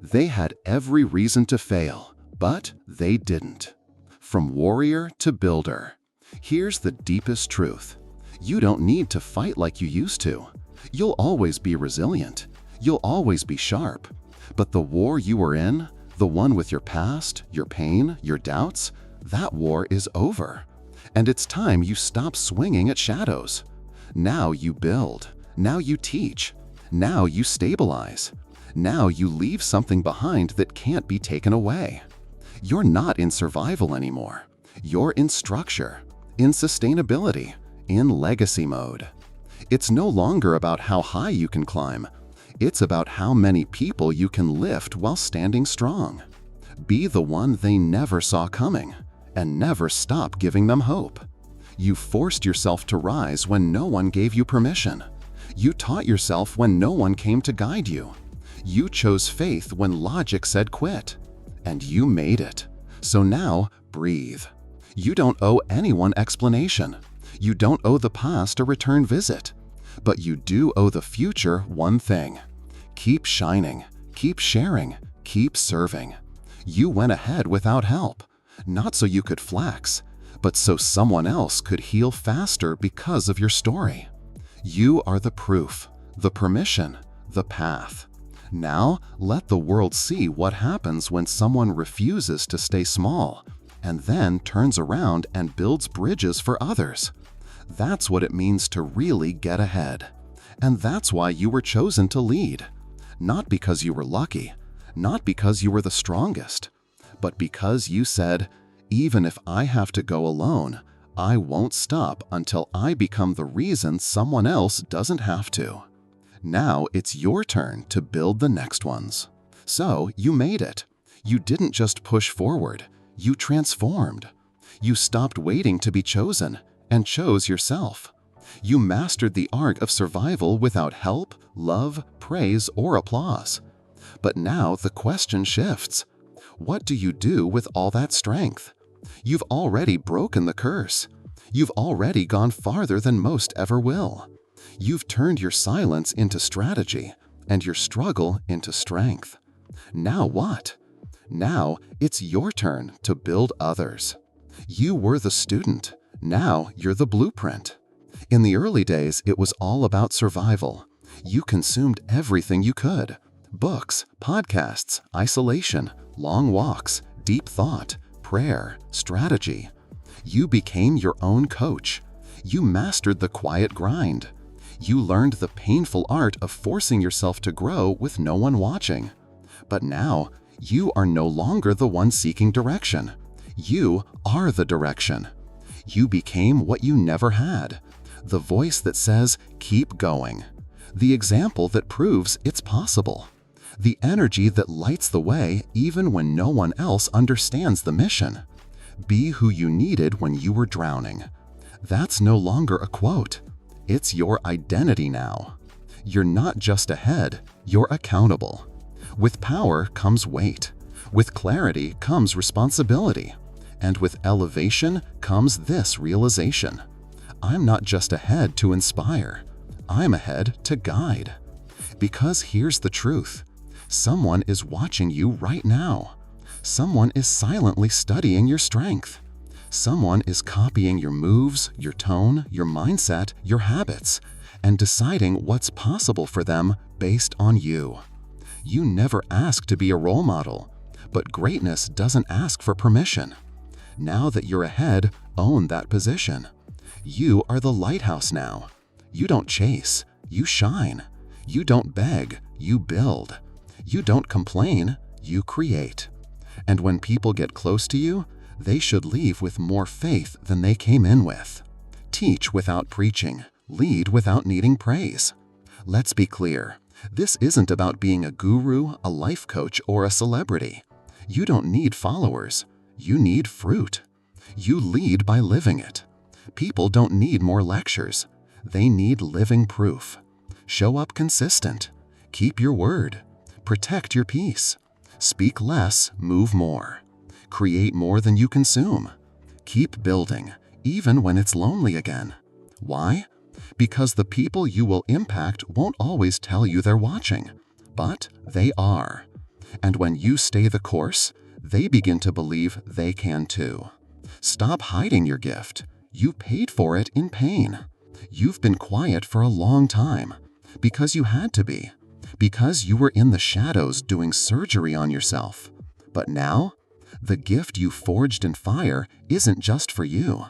they had every reason to fail, but they didn't. From warrior to builder. Here's the deepest truth. You don't need to fight like you used to. You'll always be resilient. You'll always be sharp. But the war you were in, the one with your past, your pain, your doubts, that war is over. And it's time you stop swinging at shadows. Now you build. Now you teach. Now you stabilize. Now you leave something behind that can't be taken away. You're not in survival anymore. You're in structure, in sustainability, in legacy mode. It's no longer about how high you can climb. It's about how many people you can lift while standing strong. Be the one they never saw coming, and never stop giving them hope. You forced yourself to rise when no one gave you permission. You taught yourself when no one came to guide you. You chose faith when logic said quit. And you made it. So now, breathe. You don't owe anyone explanation. You don't owe the past a return visit. But you do owe the future one thing. Keep shining, keep sharing, keep serving. You went ahead without help, not so you could flex, but so someone else could heal faster because of your story. You are the proof, the permission, the path. Now, let the world see what happens when someone refuses to stay small and then turns around and builds bridges for others. That's what it means to really get ahead. And that's why you were chosen to lead. Not because you were lucky, not because you were the strongest, but because you said, even if I have to go alone, I won't stop until I become the reason someone else doesn't have to. Now it's your turn to build the next ones. So you made it. You didn't just push forward, you transformed. You stopped waiting to be chosen, and chose yourself. You mastered the art of survival without help, love, praise, or applause. But now the question shifts. What do you do with all that strength? You've already broken the curse. You've already gone farther than most ever will. You've turned your silence into strategy and your struggle into strength. Now what? Now it's your turn to build others. You were the student. Now you're the blueprint. In the early days, it was all about survival. You consumed everything you could. Books, podcasts, isolation, long walks, deep thought, prayer, strategy. You became your own coach. You mastered the quiet grind. You learned the painful art of forcing yourself to grow with no one watching. But now, you are no longer the one seeking direction. You are the direction. You became what you never had. The voice that says, keep going. The example that proves it's possible. The energy that lights the way even when no one else understands the mission. Be who you needed when you were drowning. That's no longer a quote. It's your identity now. You're not just ahead, you're accountable. With power comes weight. With clarity comes responsibility. And with elevation comes this realization. I'm not just ahead to inspire. I'm ahead to guide. Because here's the truth. Someone is watching you right now. Someone is silently studying your strength. Someone is copying your moves, your tone, your mindset, your habits, and deciding what's possible for them based on you. You never asked to be a role model, but greatness doesn't ask for permission. Now that you're ahead, own that position. You are the lighthouse now. You don't chase, you shine. You don't beg, you build. You don't complain, you create. And when people get close to you, they should leave with more faith than they came in with. Teach without preaching, lead without needing praise. Let's be clear, this isn't about being a guru, a life coach, or a celebrity. You don't need followers, you need fruit. You lead by living it. People don't need more lectures, they need living proof. Show up consistent, keep your word, protect your peace. Speak less, move more. Create more than you consume. Keep building, even when it's lonely again. Why? Because the people you will impact won't always tell you they're watching, but they are. And when you stay the course, they begin to believe they can too. Stop hiding your gift. You paid for it in pain. You've been quiet for a long time, because you had to be. Because you were in the shadows doing surgery on yourself. But now, the gift you forged in fire isn't just for you.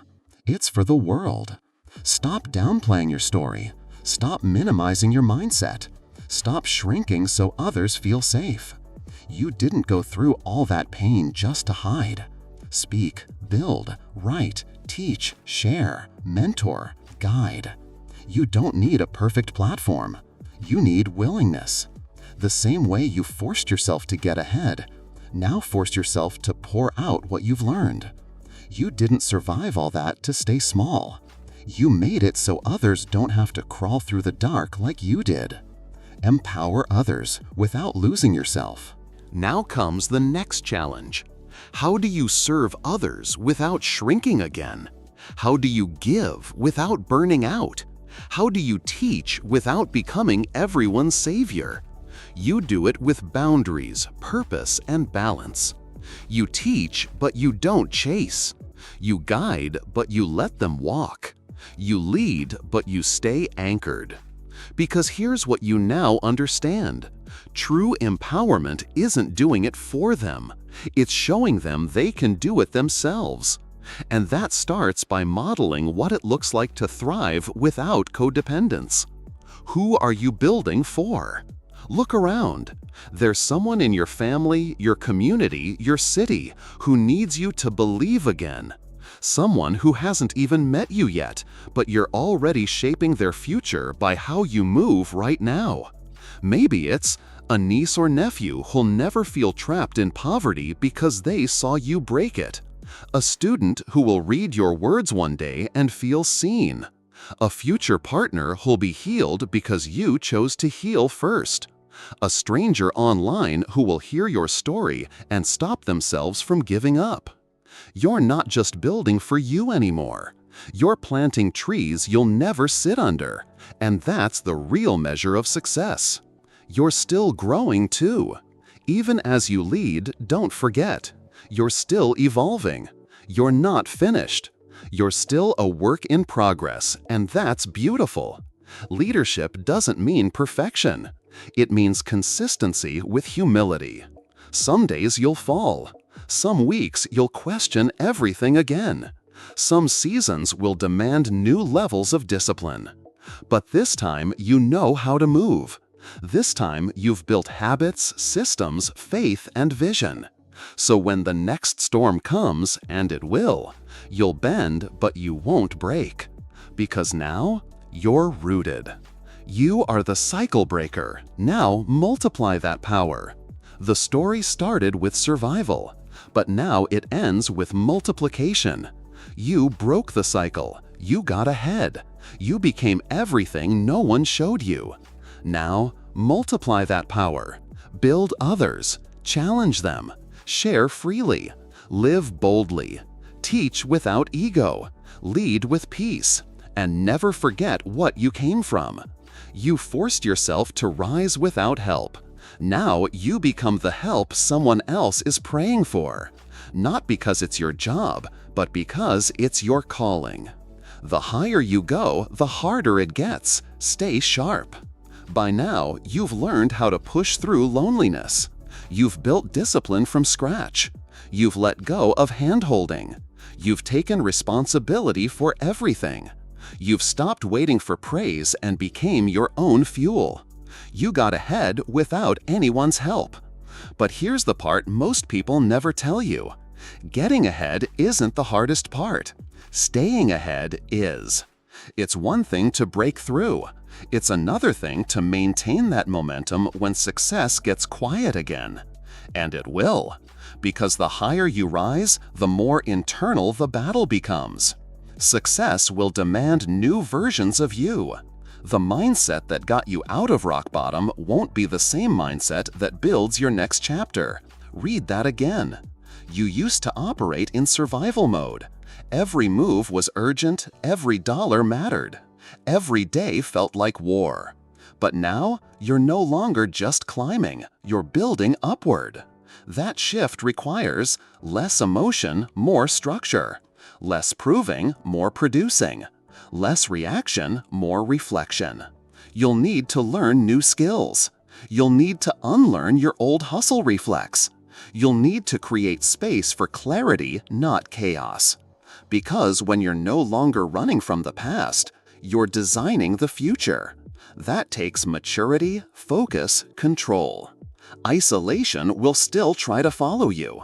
It's for the world. Stop downplaying your story. Stop minimizing your mindset. Stop shrinking so others feel safe. You didn't go through all that pain just to hide. Speak, build, write, teach, share, mentor, guide. You don't need a perfect platform. You need willingness. The same way you forced yourself to get ahead, now force yourself to pour out what you've learned. You didn't survive all that to stay small. You made it so others don't have to crawl through the dark like you did. Empower others without losing yourself. Now comes the next challenge. How do you serve others without shrinking again? How do you give without burning out? How do you teach without becoming everyone's savior? You do it with boundaries, purpose, and balance. You teach, but you don't chase. You guide, but you let them walk. You lead, but you stay anchored. Because here's what you now understand. True empowerment isn't doing it for them. It's showing them they can do it themselves. And that starts by modeling what it looks like to thrive without codependence. Who are you building for? Look around. There's someone in your family, your community, your city who needs you to believe again. Someone who hasn't even met you yet, but you're already shaping their future by how you move right now. Maybe it's a niece or nephew who'll never feel trapped in poverty because they saw you break it. A student who will read your words one day and feel seen. A future partner who'll be healed because you chose to heal first. A stranger online who will hear your story and stop themselves from giving up. You're not just building for you anymore. You're planting trees you'll never sit under, and that's the real measure of success. You're still growing too. Even as you lead, don't forget, you're still evolving. You're not finished. You're still a work in progress, and that's beautiful. Leadership doesn't mean perfection. It means consistency with humility. Some days you'll fall. Some weeks you'll question everything again. Some seasons will demand new levels of discipline. But this time you know how to move. This time you've built habits, systems, faith, and vision. So when the next storm comes, and it will, you'll bend, but you won't break. Because now, you're rooted. You are the cycle breaker. Now multiply that power. The story started with survival, but now it ends with multiplication. You broke the cycle. You got ahead. You became everything no one showed you. Now, multiply that power. Build others. Challenge them. Share freely. Live boldly. Teach without ego. Lead with peace. And never forget what you came from. You forced yourself to rise without help. Now you become the help someone else is praying for. Not because it's your job, but because it's your calling. The higher you go, the harder it gets. Stay sharp. By now, you've learned how to push through loneliness. You've built discipline from scratch. You've let go of hand-holding. You've taken responsibility for everything. You've stopped waiting for praise and became your own fuel. You got ahead without anyone's help. But here's the part most people never tell you. Getting ahead isn't the hardest part. Staying ahead is. It's one thing to break through. It's another thing to maintain that momentum when success gets quiet again. And it will. Because the higher you rise, the more internal the battle becomes. Success will demand new versions of you. The mindset that got you out of rock bottom won't be the same mindset that builds your next chapter. Read that again. You used to operate in survival mode. Every move was urgent, every dollar mattered. Every day felt like war. But now, you're no longer just climbing, you're building upward. That shift requires less emotion, more structure. Less proving, more producing. Less reaction, more reflection. You'll need to learn new skills. You'll need to unlearn your old hustle reflex. You'll need to create space for clarity, not chaos. Because when you're no longer running from the past, you're designing the future. That takes maturity, focus, control. Isolation will still try to follow you.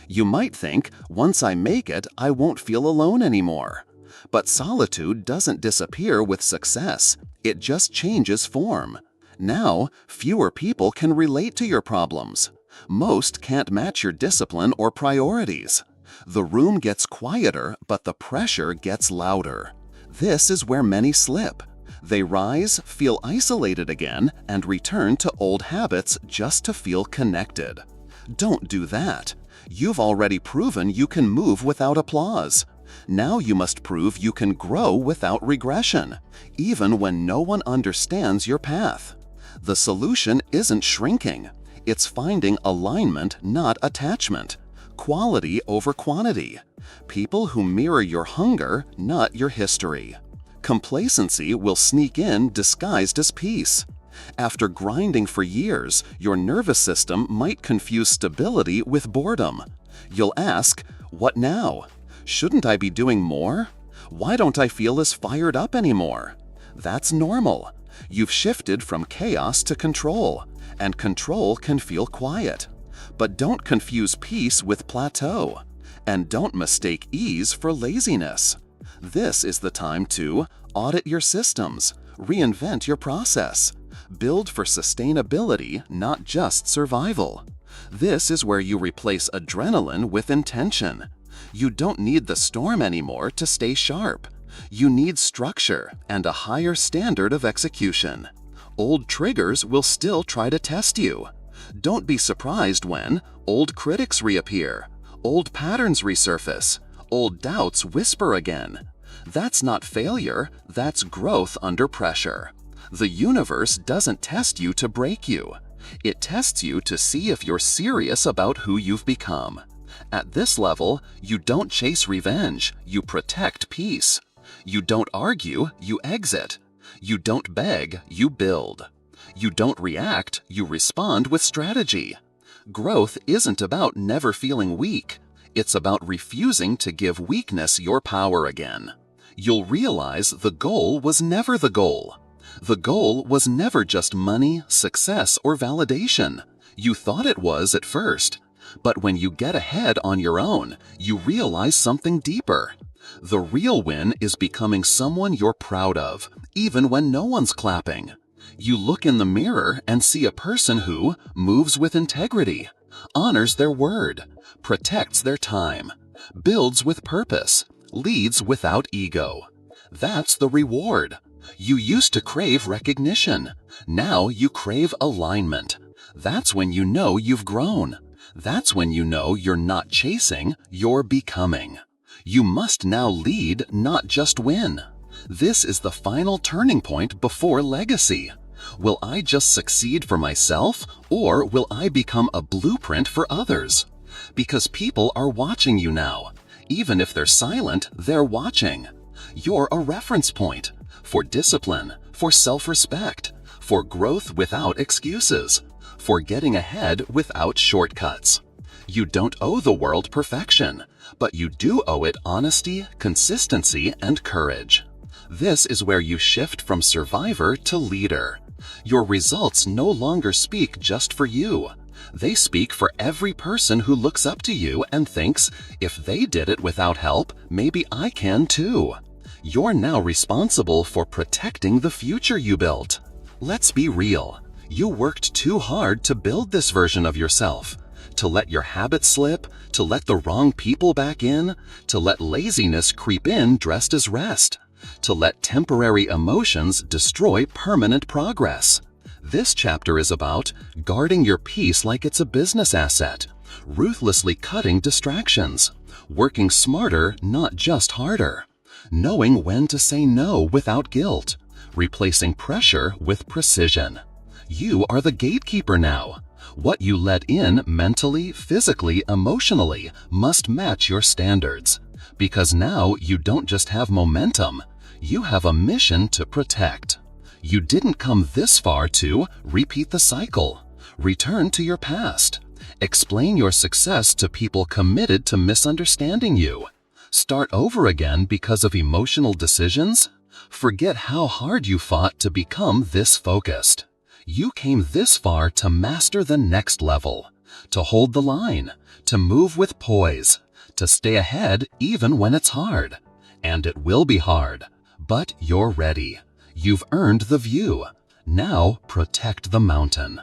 You might think, once I make it, I won't feel alone anymore. But solitude doesn't disappear with success. It just changes form. Now, fewer people can relate to your problems. Most can't match your discipline or priorities. The room gets quieter, but the pressure gets louder. This is where many slip. They rise, feel isolated again, and return to old habits just to feel connected. Don't do that. You've already proven you can move without applause. Now you must prove you can grow without regression, even when no one understands your path. The solution isn't shrinking. It's finding alignment, not attachment. Quality over quantity. People who mirror your hunger, not your history. Complacency will sneak in disguised as peace. After grinding for years, your nervous system might confuse stability with boredom. You'll ask, what now? Shouldn't I be doing more? Why don't I feel as fired up anymore? That's normal. You've shifted from chaos to control, and control can feel quiet. But don't confuse peace with plateau, and don't mistake ease for laziness. This is the time to audit your systems, reinvent your process, build for sustainability, not just survival. This is where you replace adrenaline with intention. You don't need the storm anymore to stay sharp. You need structure and a higher standard of execution. Old triggers will still try to test you. Don't be surprised when old critics reappear, old patterns resurface, old doubts whisper again. That's not failure, that's growth under pressure. The universe doesn't test you to break you. It tests you to see if you're serious about who you've become. At this level, you don't chase revenge, you protect peace. You don't argue, you exit. You don't beg, you build. You don't react, you respond with strategy. Growth isn't about never feeling weak. It's about refusing to give weakness your power again. You'll realize the goal was never the goal. The goal was never just money, success, or validation. You thought it was at first. But when you get ahead on your own, you realize something deeper. The real win is becoming someone you're proud of, even when no one's clapping. You look in the mirror and see a person who moves with integrity, honors their word, protects their time, builds with purpose, leads without ego. That's the reward. You used to crave recognition. Now you crave alignment. That's when you know you've grown. That's when you know you're not chasing, you're becoming. You must now lead, not just win. This is the final turning point before legacy. Will I just succeed for myself, or will I become a blueprint for others? Because people are watching you now. Even if they're silent, they're watching. You're a reference point for discipline, for self-respect, for growth without excuses, for getting ahead without shortcuts. You don't owe the world perfection, but you do owe it honesty, consistency, and courage. This is where you shift from survivor to leader. Your results no longer speak just for you. They speak for every person who looks up to you and thinks, if they did it without help, maybe I can too. You're now responsible for protecting the future you built. Let's be real. You worked too hard to build this version of yourself. To let your habits slip, to let the wrong people back in, to let laziness creep in dressed as rest, to let temporary emotions destroy permanent progress. This chapter is about guarding your peace like it's a business asset, ruthlessly cutting distractions, working smarter, not just harder, knowing when to say no without guilt, replacing pressure with precision. You are the gatekeeper now. What you let in mentally, physically, emotionally must match your standards. Because now you don't just have momentum, you have a mission to protect. You didn't come this far to repeat the cycle. Return to your past. Explain your success to people committed to misunderstanding you. Start over again because of emotional decisions? Forget how hard you fought to become this focused. You came this far to master the next level, to hold the line, to move with poise, to stay ahead even when it's hard. And it will be hard, but you're ready. You've earned the view. Now protect the mountain.